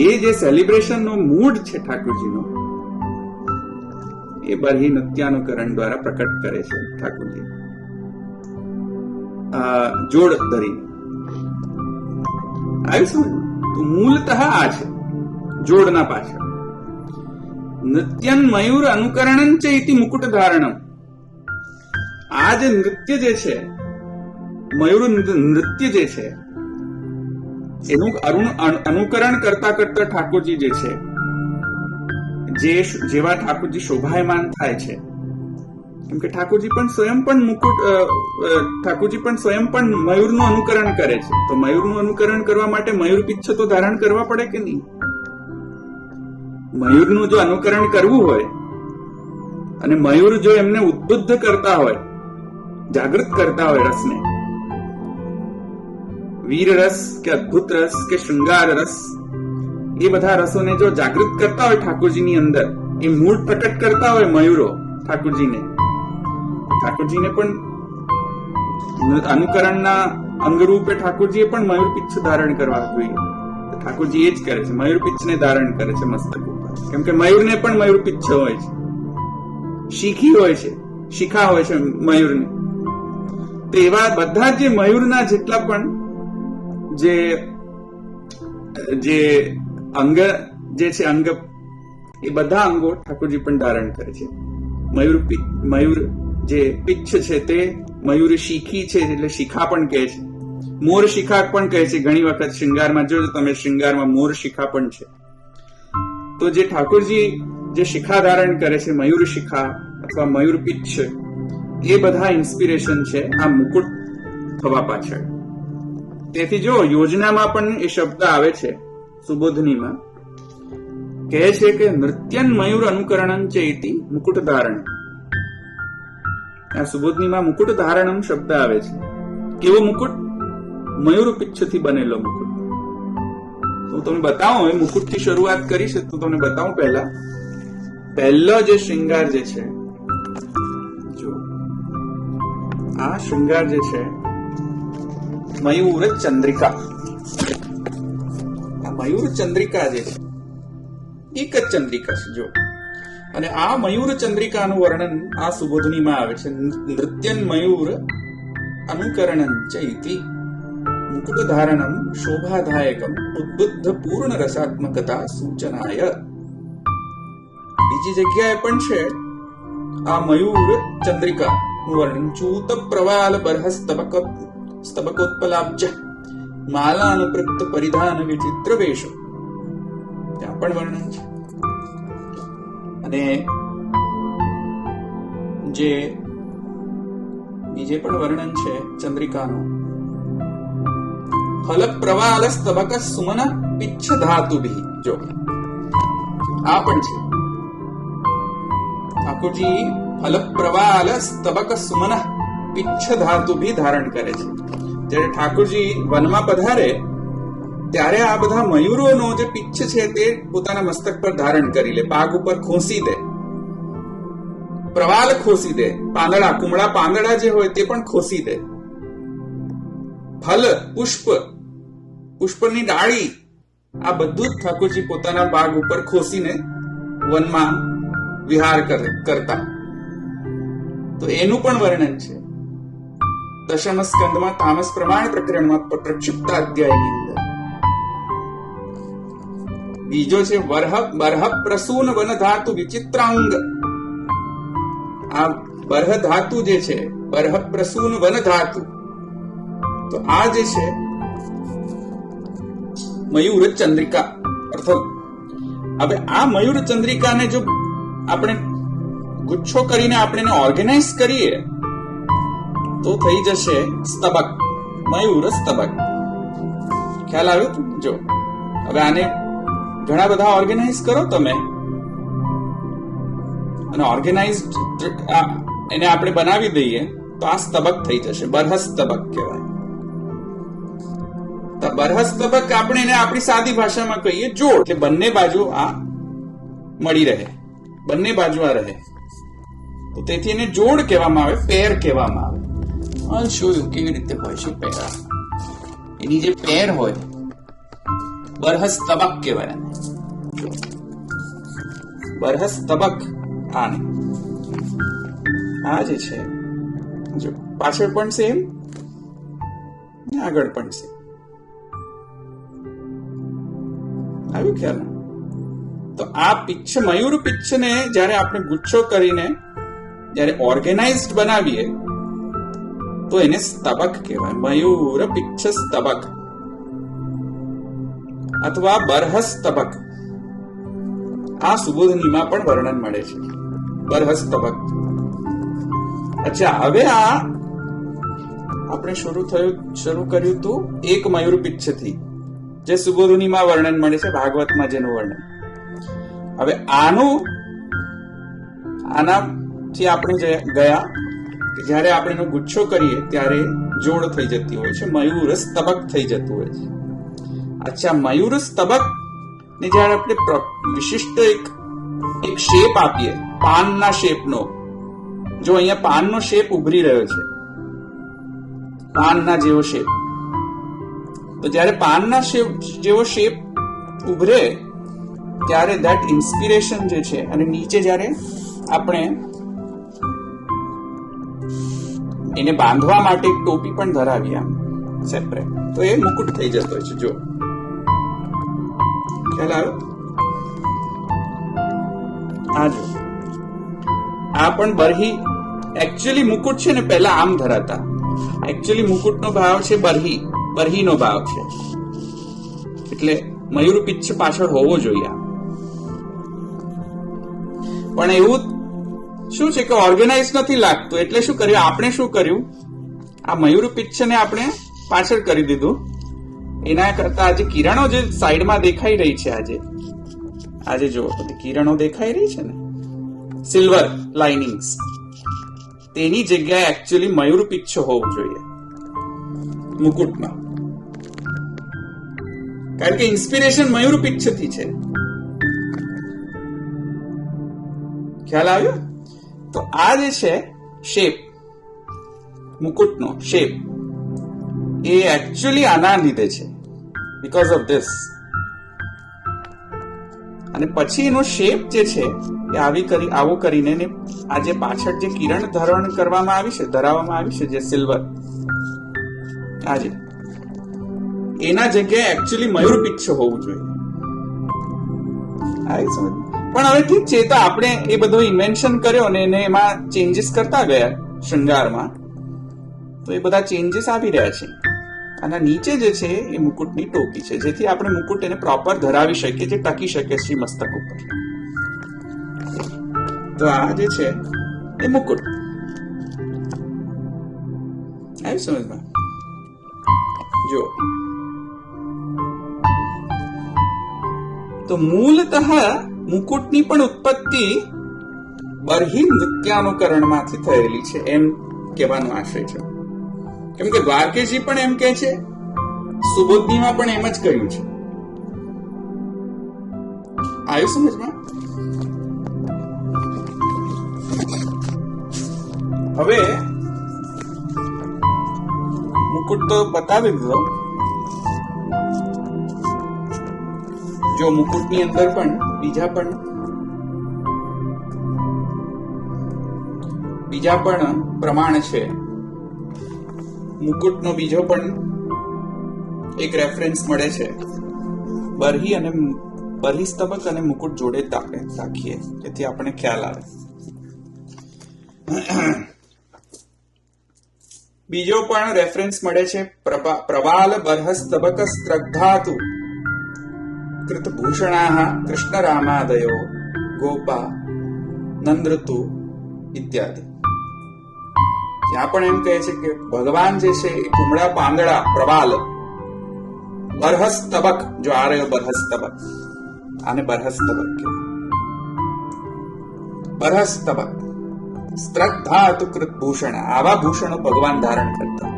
એ જે સેલિબ્રેશનનો મૂડ છે ઠાકોરજીનો, એ બરહી નૃત્યાનુકરણ દ્વારા પ્રકટ કરે છે ઠાકોરજી જોડ ધરીને. આવ્યું? તો મૂળતઃ આ છે જોડના પાછળ. નૃત્યન મયુર અનુકરણં ચ ઇતિ મુકુટ ધારણમ. આ જે નૃત્ય જે છે, મયુર નૃત્ય જે છે, એનું અનુકરણ કરતા કરતા ઠાકોરજી જે છે, જેવા ઠાકોરજી શોભાયમાન થાય છે, કેમ કે ઠાકોરજી પણ સ્વયં પણ મયુરનું અનુકરણ કરે છે. તો મયુરનું અનુકરણ કરવા માટે મયુર પિચ્છ તો ધારણ કરવા પડે કે નહીં? મયુરનું જો અનુકરણ કરવું હોય અને મયુર જો એમને ઉદ્બુદ્ધ કરતા હોય, જાગૃત કરતા હોય રસને, વીર રસ કે અદ્ભુત રસ કે શૃંગાર રસ, એ બધા રસોને જો જાગૃત કરતા હોય ઠાકોરજીની અંદર, એ મૂળ પ્રકટ કરતા હોય મયુરો ઠાકોરજીને પણ અનુકરણના અંગરૂપે ઠાકોરજીએ પણ મયુર પિચ્છ ધારણ કરવા જોઈએ. ઠાકોરજી એ જ કરે છે, મયુર પિચ્છને ધારણ કરે છે મસ્તક ઉપર. કેમ કે મયુરને પણ મયુર પિચ્છ હોય છે, શીખી હોય છે, શિખા હોય છે મયુરને. તો એવા બધા જે મયુરના જેટલા પણ જે અંગ જે છે, અંગ, એ બધા અંગો ઠાકોરજી પણ ધારણ કરે છે. મયુર જે પિચ્છ છે તે મયુર શીખી છે, એટલે શિખા પણ કહે છે. મોર શિખા પણ કહે છે. ઘણી વખત શૃંગારમાં જોજો તમે, શૃંગારમાં મોર શિખા પણ છે. તો જે ઠાકોરજી જે શિખા ધારણ કરે છે, મયુર શિખા અથવા મયુર પિચ્છ, એ બધા ઇન્સ્પિરેશન છે આ મુકુટ થવા પાછળ. તેથી જો યોજનામાં પણ એ શબ્દ આવે છે, સુબોધનીમાં કહે છે કે નૃત્યન મયુર અનુકરણં ચ ઇતિ મુકુટ ધારણ. આ સુબોધનીમાં મુકુટ ધારણમ શબ્દ આવે છે. કેવો મુકુટ? મયુર પિચ્છથી બનેલો મુકુટ. હું તમને બતાવું, એ મુકુટથી શરૂઆત કરી છે તો તમને બતાવું. પહેલો જે શૃંગાર જે છે, જો આ શૃંગાર જે છે મયુર ચંદ્રિકા. આ મયુર ચંદ્રિકા જે છે, એક જ ચંદ્રિકા છે. જો અને આ મયુર ચંદ્રિકાનું વર્ણન આ સુબોધનીમાં આવે છે. નૃત્યન મયુર અનુકરણં ચ ઇતિ મુકુટ ધારણમ શોભાદાયકમ ઉદ્બુદ્ધ પૂર્ણ રસાત્મકતા સૂચનાય. બીજી જગ્યાએ પણ છે આ મયુર ચંદ્રિકા નું વર્ણન. ચૂત પ્રવાલ બરહ સ્તબકોત્પલાબ્જ માલા અનુપ્રક્ત પરિધાન વિચિત્ર વેશો, ત્યાં પણ વર્ણન છે. અને જે બીજે પણ વર્ણન છે ચંદ્રિકાનું, ફલ પ્રવાલ સ્તબક સુમન પિચ્છ ધાતુભી. જો આ પણ છે ઠાકોરજી ફલ પ્રવાલ સ્તબક સુમન પિચ્છ ધાતુભી ધારણ કરે છે. જ્યારે ઠાકોરજી વનમાં પધારે ત્યારે આ બધા મયુરોનો જે પિચ્છ છે તે પોતાના મસ્તક પર ધારણ કરી લે, પાગ ઉપર ખોસી દે, પ્રવાલ ખોસી દે, પાંદડા કુમળા પાંદડા જે હોય તે પણ ખોસી દે, ફલ પુષ્પની ડાળી, આ બધું જ ઠાકોરજી પોતાના પાગ ઉપર ખોસીને વનમાં વિહાર કરતા. તો એનું પણ વર્ણન છે દશમ સ્કંદમાં તામસ પ્રમાણ પ્રકરણમાં પ્રક્ષિપ્ત અધ્યાયની અંદર. બીજો છે બરહ પ્રસૂન વન ધાતુ વિચિત્રાંગ. આ બરહ ધાતુ જે છે, બરહ પ્રસૂન વન ધાતુ, તો આ જે છે મયુર ચંદ્રિકા પ્રથમ. હવે આ મયુર ચંદ્રિકાને જો આપણે ગુચ્છો કરીને આપણે એને ઓર્ગેનાઇઝ કરીએ તો થઈ જશે સ્તબક, મયુર સ્તબક. ખ્યાલ આવ્યો? જો હવે આને ઘણા બધા ઓર્ગેનાઇઝ કરો તમે, અને ઓર્ગેનાઇઝડ એને આપણે બનાવી દઈએ તો આ સ્તબક થઈ જશે, બરહ સ્તબક કહેવાય. તો બરહ સ્તબક આપણે એને આપણી સાદી ભાષામાં કહીએ જોડ, કે બંને બાજુ આ મળી રહે, બંને બાજુ આ રહે, તો તેથી એને જોડ કહેવામાં આવે, પેર કહેવામાં આવે. જોયું કેવી રીતે હોય છે પેર, એની જે પેર હોય બરહ સ્તબક કહેવાય. બરહ સ્તબક આને આ જે છે, જો પાછળ પણ સેમ આગળ પણ સેમ. આવ્યું ખ્યાલ? તો આ પિચ્છ, મયુર પિચ્છને જયારે આપણે ગુચ્છો કરીને જયારે ઓર્ગેનાઇઝડ બનાવીએ તો એને સ્તબક કહેવાય, મયુર પિચ્છ સ્તબક અથવા બરહ સ્તબક. આ સુબોધનીમાં પણ વર્ણન મળે છે, બરહ સ્તબક. અચ્છા, હવે આ આપણે શરૂ કર્યું હતું એક મયુર પિચ્છથી, જે સુબોધનીમાં વર્ણન મળે છે, ભાગવતમાં જેનું વર્ણન. હવે આનાથી આપણે ગયા કે જયારે આપણે એનો ગુચ્છો કરીએ ત્યારે જોડ થઈ જતી હોય છે, મયુર સ્તબક થઈ જતું હોય છે. અચ્છા, મયુર સ્તબક ને જયારે આપણે વિશિષ્ટ એક શેપ આપીએ, પાનના શેપનો, જો અહીંયા પાનનો શેપ ઉભરી રહ્યો છે, પાનના જેવો શેપ, તો જયારે પાનના જેવો શેપ ઉભરે ત્યારે ધેટ ઇન્સ્પિરેશન જે છે, અને નીચે જયારે આપણે એને બાંધવા માટે એક ટોપી પણ ધરાવી આમ સેપરેટ, તો એ મુકુટ થઈ જતો હોય છે. જો ખ્યાલ આવ્યો? આ જો આ પણ બરહી, એકચ્યુઅલી મુકુટ છે ને પહેલા આમ ધરાતા, એકચ્યુઅલી મુકુટનો ભાવ છે બરહીનો ભાવ છે, એટલે મયુર પિચ્છ પાછળ હોવો જોઈએ. પણ એવું શું છે કે ઓર્ગેનાઇઝ નથી લાગતું, એટલે શું કર્યું આપણે, આ મયુર પિચ્છને આપણે પાછળ કરી દીધું. એના કરતા આજે કિરણો જે સાઈડમાં દેખાઈ રહી છે, આજે જો કિરણો દેખાઈ રહી છે ને, સિલ્વર લાઇનિંગ્સ, તેની જગ્યાએ એકચ્યુઅલી મયુર પિચ્છ હોવું જોઈએ મુકુટમાં, કારણ કે ઇન્સ્પિરેશન મયુર પિચ્છથી છે. ખ્યાલ આવ્યો? તો આ જે છે શેપ, મુકુટનો શેપ, એ એકચ્યુઅલી આના લીધે છે, બીકોઝ ઓફ ધીસ. અને પછી એનો શેપ જે છે એ આવું કરીને આ જે પાછળ જે કિરણ ધરાવવામાં આવી છે જે સિલ્વર આજે એના જગ્યાએ એકચ્યુઅલી મયુર પિચ્છ હોવું જોઈએ. આવી સમજ. પણ હવે ઠીક છે, તો આપણે એ બધું ઇન્વેન્શન કર્યો ને એને એમાં ચેન્જીસ કરતા ગયા શૃંગારમાં, તો એ બધા ચેન્જીસ આવી રહ્યા છે. અને નીચે જે છે એ મુકુટની ટોપી છે, જેથી આપણે મુકુટ એને પ્રોપર ધરાવી શકીએ, જે ટકી શકે શ્રી મસ્તક ઉપર. તો આ જે છે એ મુકુટ. આવી સમજમાં? જો તો મૂળતઃ મુકુટની પણ ઉત્પત્તિ બરહી નૃત્યાનુકરણમાંથી થયેલી છે એમ કહેવાનો આશય છે. કેમ કે દ્વારકેજી પણ એમ કહે છે, સુબોધનીમાં પણ એમ જ કહ્યું છે. આવ્યું સમજમાં? હવે મુકુટ તો બતાવી દીધો. જો મુકુટની અંદર પણ બીજા પણ પ્રમાણ છે. મુકુટનો બીજો પણ એક રેફરન્સ મળે છે. બરહી સ્તબક અને મુકુટ જોડે રાખીએ, જેથી આપણને ખ્યાલ આવે. બીજો પણ રેફરન્સ મળે છે. પ્રવાલ બરહ સ્તબક સ્ત્રગ્ધાતુ કૃતભૂષણા કૃષ્ણ રામાદયો ગોપા નંદૃતુ ઇત્યાદિ. ત્યાં પણ એમ કહે છે કે ભગવાન જે છે એ કુમળા પાંદડા પ્રવાલ બરહસ્તબક, જો આ રહ્યો બરહસ્તબક, આને બરહસ્તબક બરહસ્તબક સ્ત્રગ્ધાતુ કૃતભૂષણ, આવા ભૂષણો ભગવાન ધારણ કરતા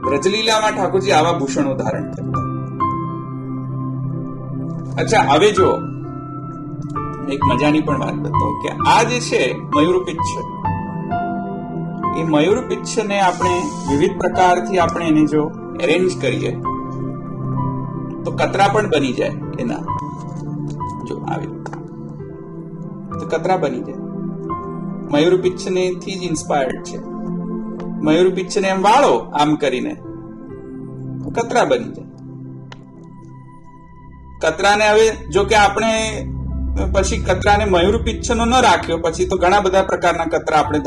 બ્રજલીલામાં ઠાકોરજી આવા ભૂષણો ધારણ કરતા. અચ્છા, હવે જો એક મજાની પણ વાત બતાવો કે આ જે છે મયુરપિચ્છ, એ મયુરપિચ્છને આપણે વિવિધ પ્રકારથી આપણે એને જો એરેન્જ કરીએ તો કતરા પણ બની જાય એના. જો આવી તો કતરા બની જાય. મયુરપિચ્છને થી જ ઇન્સ્પાયર્ડ છે. મયુરપિચ્છને એમ વાળો આમ કરીને કતરા બની જાય. કતરાને હવે જો કે આપણે પછી કતરાને મયુરપિચ્છનો ન રાખ્યો, પછી તો ઘણા બધા પ્રકારના કતરા આપણે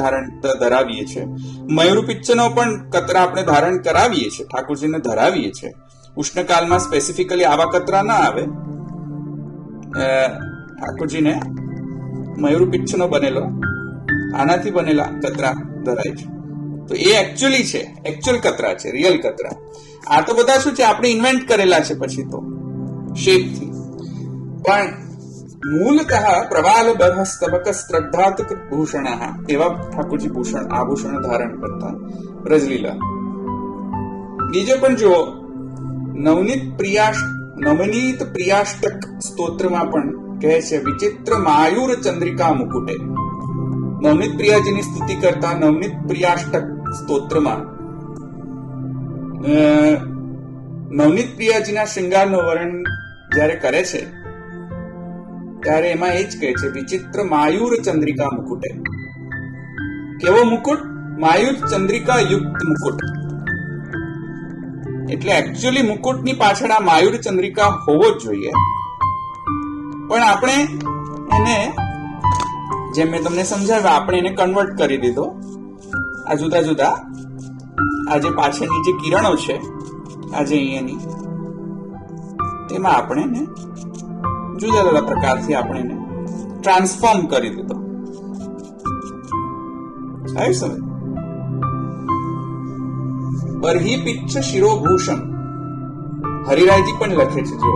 ધરાવીએ છીએ. મયુરપિચ્છનો પણ કતરા આપણે ધારણ કરાવીએ છીએ, ઠાકોરજીને ધરાવીએ છીએ. ઉષ્ણકાળમાં સ્પેસિફિકલી આવા કતરા ના આવે. ઠાકોરજીને મયુરપિચ્છનો બનેલો, આનાથી બનેલા કતરા ધરાય છે. તો એ એકચ્યુઅલી છે, એકચ્યુઅલ કતરા છે, રિયલ કતરા. આ તો બધા શું છે, આપણે ઇન્વેન્ટ કરેલા છે પછી તો શેપથી. પણ મૂળતઃ પ્રવાલ બરહસ્તબક સ્ત્રગ્ધાત ભૂષણ, એવા ઠાકોરજી આભૂષણ ધારણ કરતા બ્રજલીલા. બીજો પણ જો નવનીત પ્રિયાષ્ટક સ્તોત્રમાં પણ કહે છે વિચિત્ર માયુર ચંદ્રિકા મુકુટે. નવનીત પ્રિયાજીની સ્તુતિ કરતા નવનીત પ્રિયાષ્ટક સ્તોત્રમાં નવનીત પ્રિયાજીના શૃંગારનું વર્ણન જ્યારે કરે છે ત્યારે એમાં એ જ કહે છે વિચિત્ર માયુર ચંદ્રિકા મુકુટે. કેવો મુકુટ? માયુર ચંદ્રિકા યુક્ત મુકુટ. એટલે એકચ્યુઅલી મુકુટની પાછળ આ માયુર ચંદ્રિકા હોવો જ જોઈએ. પણ આપણે એને, જેમ મેં તમને સમજાવ્યા, આપણે એને કન્વર્ટ કરી દીધો. આ જુદા જુદા આ જે પાછળની જે કિરણો છે, આજે અહીંયાની, તેમાં આપણે એને જુદા જુદા પ્રકારથી આપણે એને ટ્રાન્સફોર્મ કરી દીધો. આવી સમજ? બરહી પિચ્છ શિરોભૂષણ હરિરાયજી પણ લખે છે. જો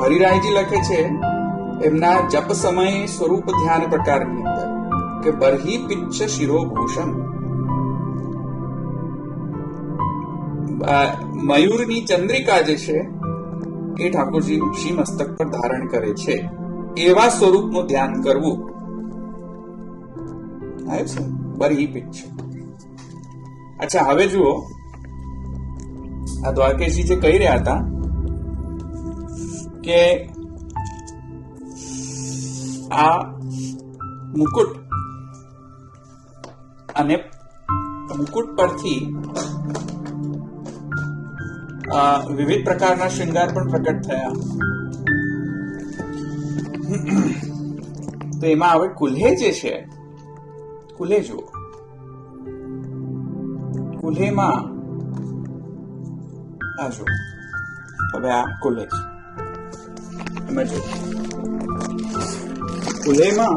હરિરાયજી લખે છે એમના જપ સમય સ્વરૂપ ધ્યાન પ્રકારની અંદર કે બરહી પિચ્છ શિરોભૂષણ, મયુરની ચંદ્રિકા જે છે એ ઠાકોરજી શ્રી મસ્તક પર ધારણ કરે છે, એવા સ્વરૂપનું ધ્યાન કરવું. બરહી પિચ્છ. અચ્છા, હવે જુઓ, આ દ્વારકેશજી જે કહી રહ્યા હતા કે આ મુકુટ અને મુકુટ પરથી વિવિધ પ્રકારના શૃંગાર પણ પ્રકટ થયા. તો એમાં હવે કુલ્હે જે છે, કુલ્હે જુઓ, કુલ્હેમાં આ જુઓ, હવે આ કુલ્હે છે, એમાં જુઓ કુલ્હેમાં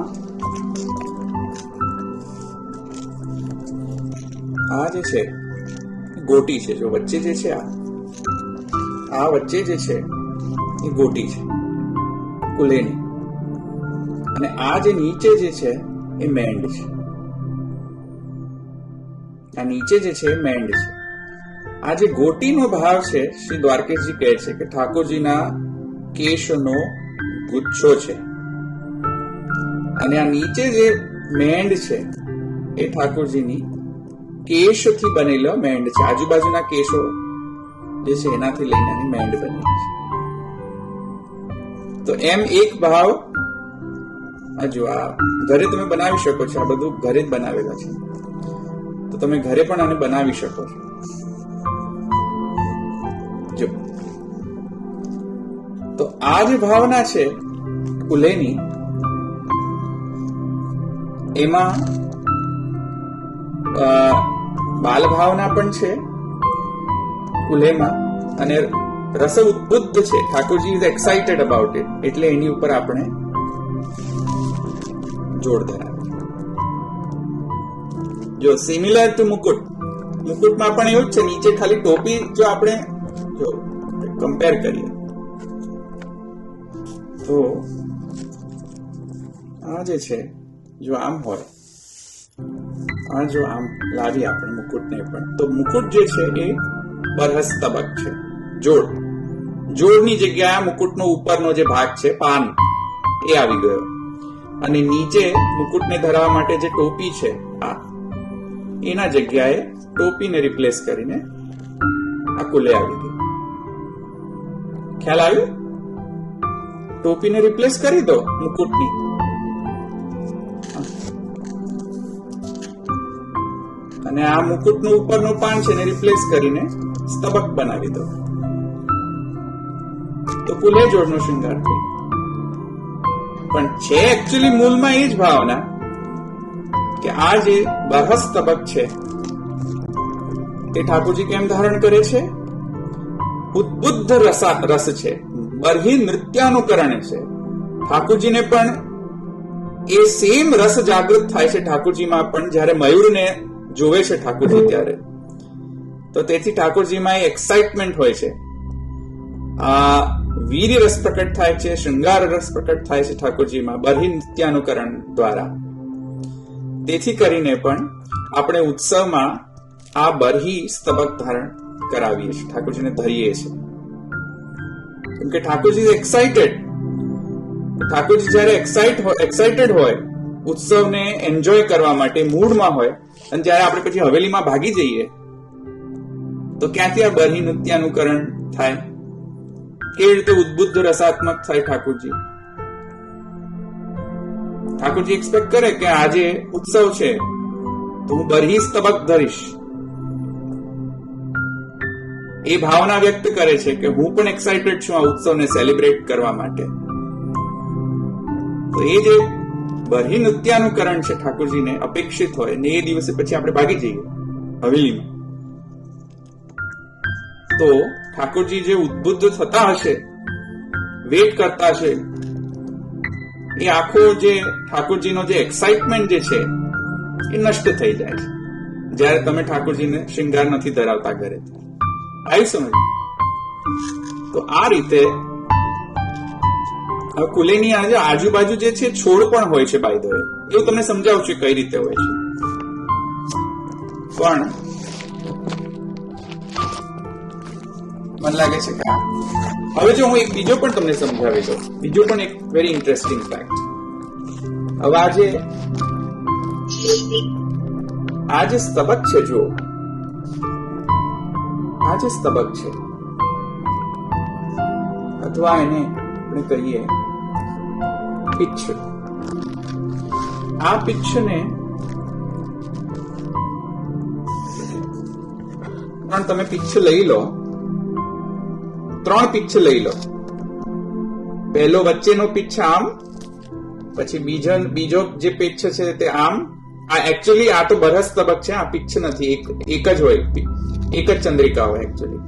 આ જે છે ગોટી છે. જો વચ્ચે જે છે આ વચ્ચે જે છે એ ગોટી છે કુલ્હેની, અને આ જે નીચે જે છે એ મેંડ છે. આ નીચે જે છે એ મેંડ છે. આ જે ગોટીનો ભાવ છે, શ્રી દ્વારકેશજી કહે છે કે ઠાકોરજીના કેશનો ગુચ્છો છે, અને આ નીચે જે મેંડ છે એ ઠાકોરજીની કેશથી બનેલો મેંડ છે. આજુબાજુના કેશો જે છે એનાથી લઈને આની મેંડ બનેલી છે. તો એમ એક ભાવ હજુ આ ઘરે તમે બનાવી શકો છો. આ બધું ઘરે જ બનાવેલા છે, તો તમે ઘરે પણ આને બનાવી શકો છો. જો તો આ જે ભાવના છે કુલ્હેની, એમાં બાલ ભાવના પણ છે કુલ્હેમાં, અને રસ ઉદ્બુદ્ધ છે. Thakorji is excited about it, એટલે એની ઉપર આપણે જોર ધરાવે. જો સિમિલર ટુ મુકુટ, મુકુટમાં પણ એવું જ છે. નીચે ખાલી ટોપી જો આપણે જો કમ્પેર કરીએ તો આ જે છે, જો આમ હોય, આ જો આમ લાવી આપણે મુકુટને પણ, તો મુકુટ જે છે એ બરહસ તબક છે, જોડ. જોડની જગ્યાએ મુકુટનો ઉપરનો જે ભાગ છે પાન એ આવી ગયો, અને નીચે મુકુટને ધરાવવા માટે જે ટોપી છે આ, એના જગ્યાએ ટોપીને રિપ્લેસ કરીને આ કુલ્હે આવી ગઈ. ખ્યાલ આવ્યો? ટોપીને રિપ્લેસ કરી દો મુકુટની, અને આ મુકુટનું ઉપરનું પાન છે ને રિપ્લેસ કરીને સ્તબક બનાવી દો, તો કુલ્હે જોડનો શૃંગાર થઈ. પણ છે એકચ્યુઅલી મૂળમાં એ જ ભાવના કે આ જે બરહસ તબક છે એ ઠાકોરજી કેમ ધારણ કરે છે? ઉદ્બુદ્ધ રસ છે, બરહી નૃત્યાનુકરણ છે. ઠાકોરજીને પણ એ સેમ રસ જાગૃત થાય છે ઠાકોરજીમાં પણ, જ્યારે મયુરને જોવે છે ઠાકોરજી ત્યારે. તો તેથી ઠાકોરજીમાં એ એક્સાઇટમેન્ટ હોય છે. આ વીર્ય રસ પ્રકટ થાય છે, શૃંગાર રસ પ્રકટ થાય છે ઠાકોરજીમાં બરહી નૃત્યાનુકરણ દ્વારા. તેથી કરીને પણ આપણે ઉત્સવમાં આ બરહી સ્તબક ધારણ કરાવીએ છીએ, ઠાકોરજીને ધરીએ છીએ, કેમ કે ઠાકોરજી એક્સાઇટેડ. ઠાકોરજી જયારે એક્સાઇટેડ હોય, ઉત્સવને એન્જોય કરવા માટે મૂડમાં હોય, અને જ્યારે આપણે પછી હવેલીમાં ભાગી જઈએ તો ક્યાંથી આ બરહી નૃત્યાનુકરણ થાય? કેવી રીતે ઉદ્બુદ્ધ રસાત્મક થાય ઠાકોરજી? ઠાકોરજી એક્સપેક્ટ કરે કે આજે ઉત્સવ છે તો હું બરહી સ્તબક ધરીશ. એ ભાવના વ્યક્ત કરે છે કે હું પણ એક્સાઇટેડ છું આ ઉત્સવને સેલિબ્રેટ કરવા માટે. તો એ જે બરહી નૃત્યાનુકરણ છે ઠાકોરજીને અપેક્ષિત હોય, ને એ દિવસે પછી આપણે ભાગી જઈએ હવેલીમાં, તો ઠાકોરજી જે ઉદ્બુદ્ધ થતા હશે, વેટ કરતા હશે, એ આખો જે ઠાકોરજીનો જે એક્સાઇટમેન્ટ જે છે એ નષ્ટ થઈ જાય છે જ્યારે તમે ઠાકોરજીને શૃંગાર નથી ધરાવતા ઘરે. આવી સમજ? તો આ રીતે કુલ્હેની આજુબાજુ જે છે છોડ પણ હોય છે, બાય ધ વે, એવું તમને સમજાવું છું કઈ રીતે હોય છે. પણ મને લાગે છે કે હવે જો હું એક બીજો પણ તમને સમજાવી દઉં, બીજો પણ એક વેરી ઇન્ટરેસ્ટિંગ ફેક્ટ. હવે આ જે સ્તબક છે, જો આ જે સ્તબક છે, અથવા એને આપણે કહીએ પિચ્છ, આ પિચ્છને પણ તમે પિચ્છ લઈ લો, 3 પિચ્છ લઈ લો. પહેલો વચ્ચેનો પિચ્છ આમ, પછી બીજો જે પિચ્છ છે તે આમ. આ એકચ્યુઅલી આ તો બરહસ તબક છે, આ પિચ્છ નથી, એક જ હોય, એક જ ચંદ્રિકા હોય એકચ્યુઅલી.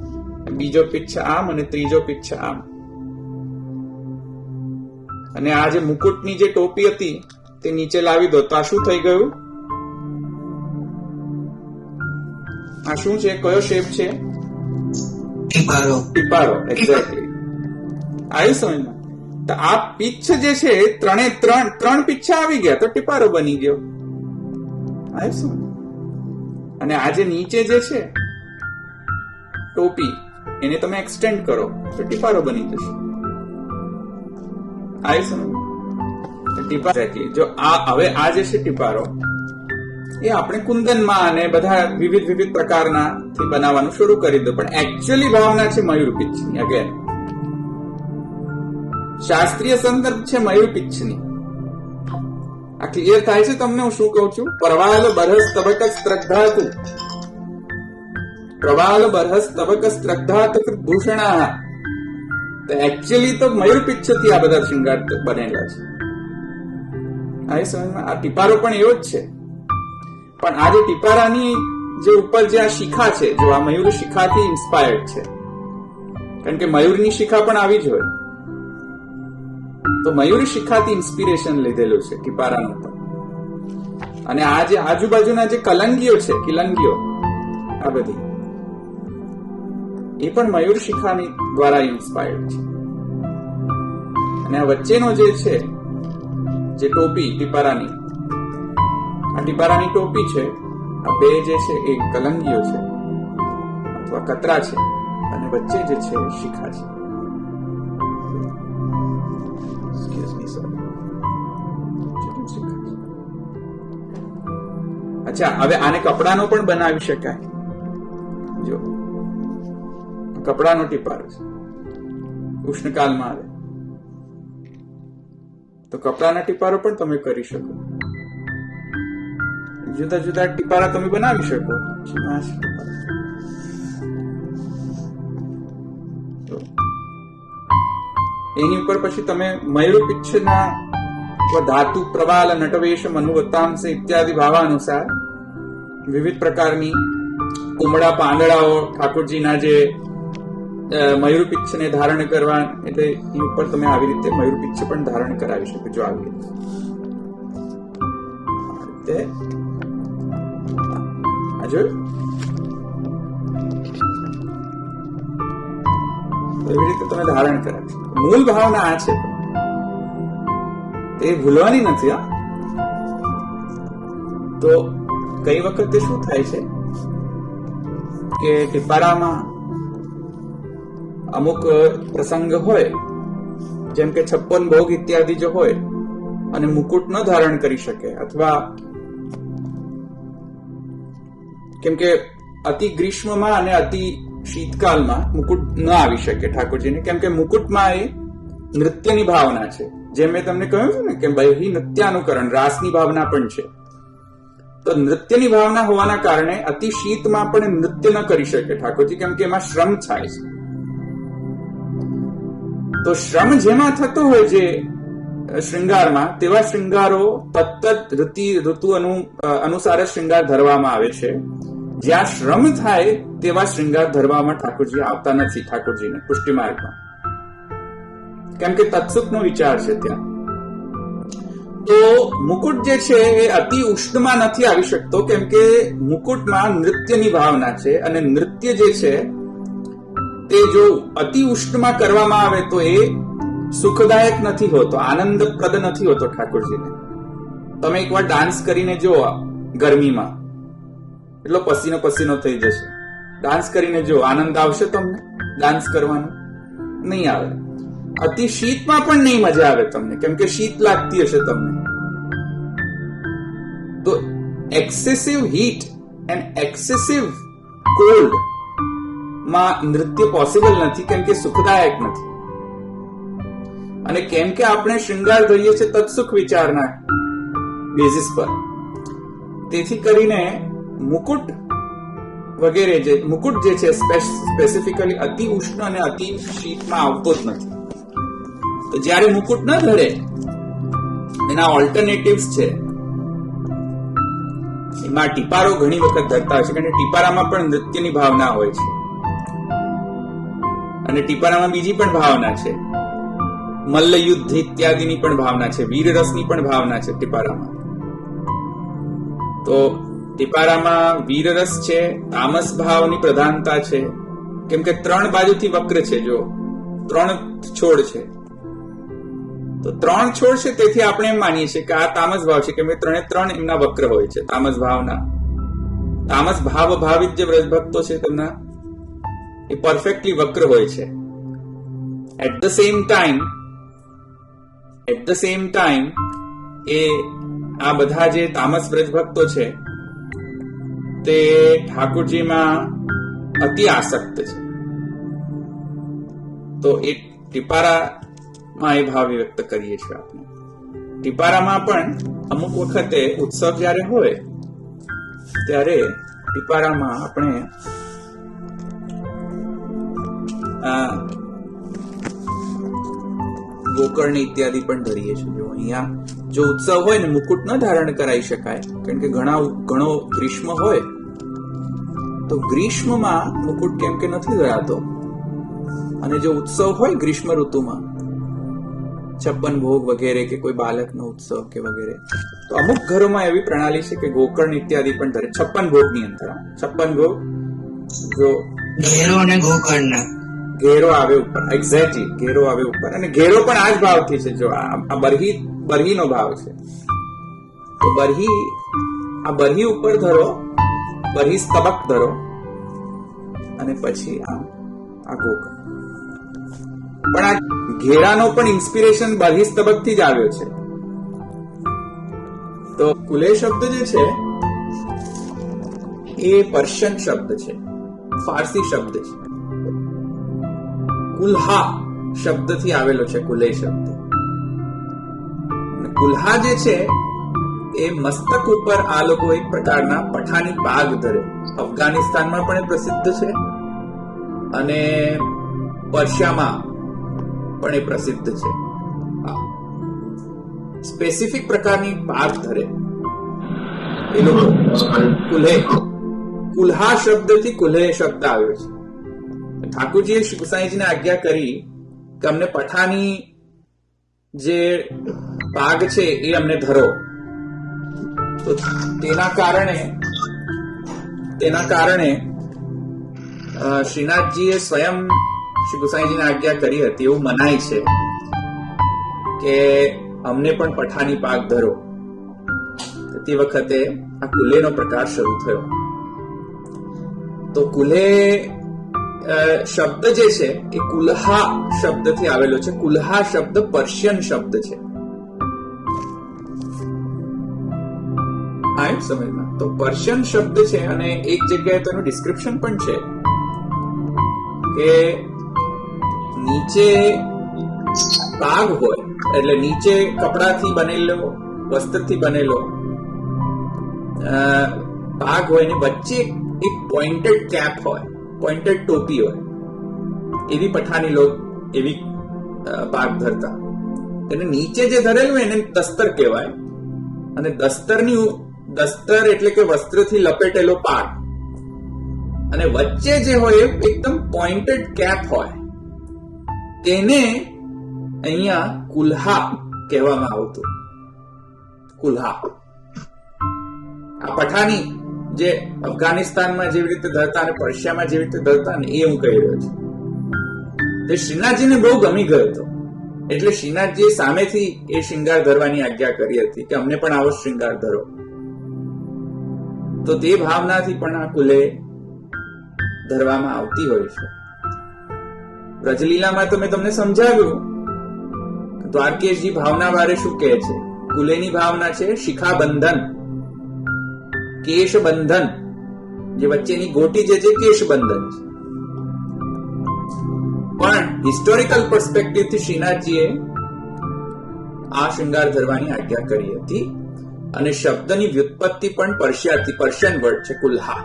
બીજો પિચ્છ આમ અને ત્રીજો પિચ્છ આમ. અને આ જે મુકુટની જે ટોપી હતી તે નીચે લાવી દો તો આ શું થઈ ગયું? આ શું છે? કયો શેપ છે? ટીપારો. એક્ઝેક્ટલી. આવી સમજમાં? તો આ પિચ્છ જે છે ત્રણ પિચ્છ આવી ગયા તો ટીપારો બની ગયો. આવી સમજ? અને આ જે નીચે જે છે ટોપી એને તમે એક્સટેન્ડ કરો તો ટીપારો બની જશે. આવી સમજ? જો હવે આ જે છે ટીપારો એ આપણે કુંદનમાં અને બધા વિવિધ પ્રકારના થી બનાવવાનું શરૂ કરી દો, પણ એકચ્યુઅલી ભાવના છે મયુર પિચ્છની. અગેન શાસ્ત્રીય સંદર્ભ છે મયુર પિચ્છની. આ ક્લિયર થાય છે તમને હું શું કહું છું? પ્રવાલ બરહસ તબક સ્ત્રદ્ધાતુ, પ્રવાલ બરહસ તબક સ્ત્રદ્ધાત ભૂષણા. તો એકચ્યુઅલી તો મયુર પિચ્છથી આ બધા શૃંગાર બનેલા છે. આ સમજમાં? આ ટીપારો પણ એવો જ છે, પણ આ જે ટીપારાની જે ઉપર જે આ શિખા છે, જો આ મયુર શિખાથી ઇન્સ્પાયર્ડ છે, કારણ કે મયુરની શિખા પણ આવી જ હોય, તો મયુર શિખાથી ઇન્સ્પિરેશન લીધેલું છે ટીપારાનું પણ. અને આ જે આજુબાજુના જે કલંગીઓ છે, કિલંગીઓ, આ બધી એ પણ મયુર શિખાની દ્વારા ઇન્સ્પાયર્ડ છે. અને આ વચ્ચેનો જે છે જે ટોપી ટીપારાની, આ ટીપારાની ટોપી છે, આ બે જે છે એ કલંગીઓ છે અથવા કતરા છે, અને વચ્ચે જે છે શિખા છે. અચ્છા, હવે આને કપડાનો પણ બનાવી શકાય. જો કપડાનો ટીપારો છે, ઉષ્ણકાલમાં આવે તો કપડાના ટીપારો પણ તમે કરી શકો. જુદા જુદા ટીપારા તમે બનાવી શકો. એની ઉપર પછી તમે મયુર પિચ્છના ધાતુ પ્રવાલ નટવેશ મનુવતાંશ ઇત્યાદિ ભાવાનુસાર વિવિધ પ્રકારની ઉમળા પાંદડાઓ ઠાકોરજીના જે મયુર પિચ્છને ધારણ કરવા, એટલે એ ઉપર તમે આવી રીતે મયુર પિચ્છ પણ ધારણ કરાવી શકો. જો આવી રીતે એવી રીતે તમે ધારણ કરાવી શકો. મૂળ ભાવના આ છે, તે ભૂલવાની નથી. તો કઈ વખતે શું થાય છે કે ટીપારામાં અમુક પ્રસંગ હોય, જેમ કે 56 ભોગ ઇત્યાદિ જો હોય અને મુકુટ ન ધારણ કરી શકે, અથવા કેમ કે અતિ ગ્રીષ્મમાં અને અતિ શીતકાલમાં મુકુટ ન આવી શકે ઠાકોરજીને, કેમ કે મુકુટમાં એ નૃત્યની ભાવના છે. જેમ મેં તમને કહ્યું છે ને કે બહી નૃત્યાનુકરણ, રાસની ભાવના પણ છે. તો નૃત્યની ભાવના હોવાના કારણે અતિ શીતમાં પણ નૃત્ય ન કરી શકે ઠાકોરજી, કેમ કે એમાં શ્રમ થાય છે. તો શ્રમ જેમાં થતો હોય જે શૃંગારમાં, તેવા શૃંગારો તત્ત ઋતુ અનુસાર શૃંગાર ધરવામાં આવે છે. જ્યાં શ્રમ થાય તેવા શૃંગાર ધરવામાં ઠાકોરજી આવતા નથી, ઠાકોરજીને પુષ્ટિ માર્ગમાં, કેમ કે તત્સુખનો વિચાર છે ત્યાં. તો મુકુટ જે છે એ અતિ ઉષ્ણમાં નથી આવી શકતો, કેમ કે મુકુટમાં નૃત્યની ભાવના છે, અને નૃત્ય જે છે તે જો અતિ ઉષ્ણમાં કરવામાં આવે તો એ સુખદાયક નથી હોતો, આનંદપ્રદ નથી હોતો ઠાકોરજીને. તમે એકવાર ડાન્સ કરીને જુઓ ગરમીમાં, એટલો પસીનો થઈ જશે. ડાન્સ કરીને જુઓ, આનંદ આવશે તમને ડાન્સ કરવાનો? નહીં આવે. અતિ શીતમાં પણ નહીં મજા આવે તમને, કેમ કે શીત લાગતી હશે તમને. તો excessive heat and excessive cold માં નૃત્ય પોસિબલ નથી, કેમ કે સુખદાયક નથી. અને કેમ કે આપણે શૃંગાર ધરીએ છીએ તત્સુખ વિચારના બેઝિસ પર, તેથી કરીને મુકુટ વગેરે મુકુટ જે છે સ્પેસિફિકલી અતિ ઉષ્ણ અને અતિ શીતમાં આવતો જ નથી. તો જ્યારે મુકુટ ન ધરે, એના ઓલ્ટરનેટિવ્સ છે. એમાં ટીપારો ઘણી વખત ધરતા હોય છે, કારણ કે ટીપારામાં પણ નૃત્યની ભાવના હોય છે, અને ટીપારામાં બીજી પણ ભાવના છે, મલ્લયુદ્ધ ઇત્યાદિની પણ ભાવના છે, વીરરસની પણ ભાવના છે ટીપારામાં. તો ટીપારામાં વીરરસ છે, તામસ ભાવની પ્રધાનતા છે, કેમ કે 3 બાજુથી વક્ર છે. જો 3 છોડ છે, તો 3 છોડ છે, તેથી આપણે એમ માનીએ છીએ કે આ તામસ ભાવ છે, કેમ કે 3 એમના વક્ર હોય છે. તામસ ભાવના, તામસ ભાવ ભાવિત જે વ્રજભક્તો છે તેમના એ પરફેક્ટલી વક્ર હોય છે. એટ ધ સેમ ટાઈમ એ આ બધા જે તામસ વ્રજભક્તો છે તે ઠાકોરજીમાં અતિ આસક્ત છે. તો એ ટીપારામાં એ ભાવ વ્યક્ત કરીએ છીએ આપણે. ટીપારામાં પણ અમુક વખતે ઉત્સવ જ્યારે હોય ત્યારે ટીપારામાં આપણે ગોકર્ણ ઇત્યાદિ પણ ધરીએ છીએ. જો અહીંયા જો ઉત્સવ હોય ને મુકુટ ન ધારણ કરાવી શકાય, કારણ કે ઘણો ગ્રીષ્મ હોય, તો ગ્રીષ્મમાં મુકુટ કેમ કે નથી ધરાતો, અને જો ઉત્સવ હોય ગ્રીષ્મ ઋતુમાં 56 ભોગ વગેરે કે કોઈ બાલકનો ઉત્સવ કે વગેરે, તો અમુક ઘરોમાં એવી પ્રણાલી છે કે ગોકર્ણ ઇત્યાદિ પણ ધરે. 56 ભોગની અંદર 56 ભોગ જો ઘેરો અને ગોકર્ણ ઘેરો આવે ઉપર, એક્ઝેક્ટલી ઘેરો આવે ઉપર, અને ઘેરો પણ આ જ ભાવથી છે. જો આ બરહીનો ભાવ છે, તો બરહી ઉપર ધરો, બરહી સ્તબક ધરો, અને પછી આ ગોકર્ણ. પણ આ ઘેરાનો પણ ઇન્સ્પિરેશન બરહી સ્તબક થી જ આવ્યો છે. તો કુલે શબ્દ જે છે એ પર્શિયન શબ્દ છે, ફારસી શબ્દ છે. કુલ્હા શબ્દથી આવેલો છે કુલે શબ્દ. કુલ્હા જે છે એ મસ્તક ઉપર આ લોકો એક પ્રકારના પઠાની પાગ ધરે. અફઘાનિસ્તાનમાં પણ એ પ્રસિદ્ધ છે, અને પર્શિયામાં પણ એ પ્રસિદ્ધ છે. સ્પેસિફિક પ્રકારની પાગ ધરે એ લોકો. કુલ્હા શબ્દથી કુલ્હે શબ્દ આવ્યો છે. ઠાકોરજીએ શ્રી ગુસાઈજીને આજ્ઞા કરી કે અમને પઠાની જે પાગ છે એ અમને ધરો. તો તેના કારણે શ્રીનાથજીએ સ્વયં શ્રી ગુસાઈજીને આજ્ઞા કરી હતી, એવું મનાય છે કે અમને પણ પઠાની પાગ ધરો. તે વખતે આ કુલેનો પ્રકાર શરૂ થયો. તો કુલે શબ્દ જે છે એ કુલ્હા શબ્દથી આવેલો છે. કુલ્હા શબ્દ પર્શિયન શબ્દ છે. સમજમાં? તો પર્શિયન શબ્દ છે, અને એક જગ્યાએ તેનું ડિસ્ક્રિપ્શન પણ છે કે નીચે પાગ હોય, એટલે નીચે કપડાથી બનેલો, વસ્ત્રથી બનેલો પાગ હોય, ને વચ્ચે એક પોઇન્ટેડ કેપ હોય, પોઇન્ટેડ ટોપી હોય. એવી પઠાની લોક એવી પાગ ધરતા. એને નીચે જે ધરેલું હોય એને દસ્તર કહેવાય, અને દસ્તર એટલે કે વસ્ત્રથી લપેટેલો પાગ, અને વચ્ચે જે હોય એકદમ પોઇન્ટેડ કેપ હોય, તેને અહીંયા કુલ્હા કહેવામાં આવતું. કુલ્હા આ પઠાની જે અફઘાનિસ્તાનમાં જેવી રીતે ધરતા અને પર્શિયામાં જેવી રીતે ધરતા ને, એ હું કહી રહ્યો છું. તે શ્રીનાથજીને બહુ ગમી ગયો હતો, એટલે શ્રીનાથજીએ સામેથી એ શૃંગાર ધરવાની આજ્ઞા કરી હતી કે અમને પણ આવો શૃંગાર ધરો. તો તે ભાવનાથી પણ આ કુલે ધરવામાં આવતી હોય છે. વ્રજલીલામાં તો મેં તમને સમજાવ્યું. દ્વારકેશજી ભાવના બારે શું કહે છે? કુલેની ભાવના છે શિખાબંધન, કેશબંધન, જે વચ્ચેની ગોટી જે છે કેશબંધન છે. પણ હિસ્ટોરિકલ પર્સ્પેક્ટિવથી શ્રીનાથજીએ આ શૃંગાર ધરવાની આજ્ઞા કરી હતી. અને શબ્દની વ્યુત્પત્તિ પણ પર્શિયન વર્ડ છે કુલ્હા.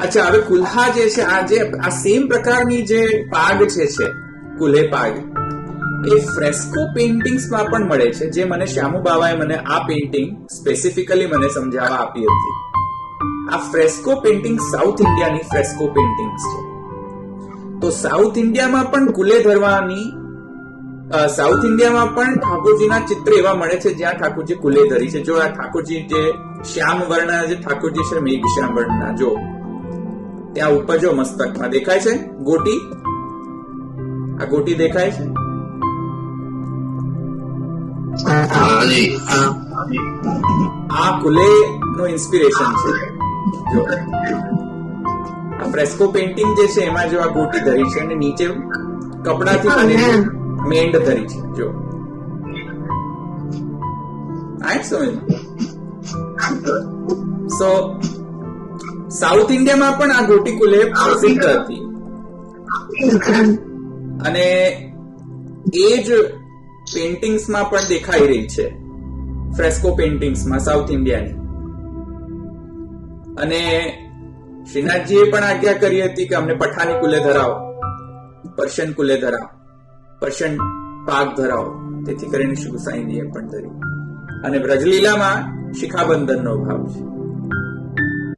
અચ્છા, હવે કુલ્હા જે છે આ સેમ પ્રકારની જે પાગ છે કુલ્હે પાગ, એ ફ્રેસ્કો પેઇન્ટિંગ્સમાં પણ મળે છે, જે મને શ્યામુ બાવાએ મને આ પેઇન્ટિંગ સ્પેસિફિકલી મને સમજાવવા આપી હતી. આ ફ્રેસ્કો પેઇન્ટિંગ સાઉથ ઇન્ડિયાની ફ્રેસ્કો પેઇન્ટિંગ્સ છે. તો સાઉથ ઇન્ડિયામાં પણ કુલે ધરવાની, સાઉથ ઇન્ડિયામાં પણ ઠાકોરજીના ચિત્ર એવા મળે છે જ્યાં ઠાકોરજી કુલે ધરી છે. જો આ ઠાકોરજી જે શ્યામ વર્ણના જે ઠાકોરજી છે, મેઘ શ્યામ વર્ણના, જો ત્યાં ઉપર જો મસ્તકમાં દેખાય છે ગોટી, આ ગોટી દેખાય છે. આ કુલે નો ઇન્સ્પિરેશન છે. જો આ ફ્રેસ્કો પેઇન્ટિંગ જે છે એમાં જો આ ગોટી ધરી છે અને નીચે કપડાથી બનેલી મેંડ ધરી છે. જો આ સમજ. સો સાઉથ ઇન્ડિયામાં પણ આ ગોટી કુલે પ્રસિદ્ધ હતી અને એ જ પેઇન્ટિંગ્સમાં પણ દેખાઈ રહી છે, ફ્રેસ્કો પેઇન્ટિંગ્સમાં સાઉથ ઇન્ડિયાની. અને શ્રીનાથજીએ પણ આજ્ઞા કરી હતી કે અમને પઠાની કુલે ધરાવો, પર્શિયન કુલે ધરાવો, પર્શિયન પાક ધરાવો. તેથી કરીને શ્રી ગુસાઈજીએ પણ ધરી. અને વ્રજલીલામાં શિખાબંધનનો ભાવ છે.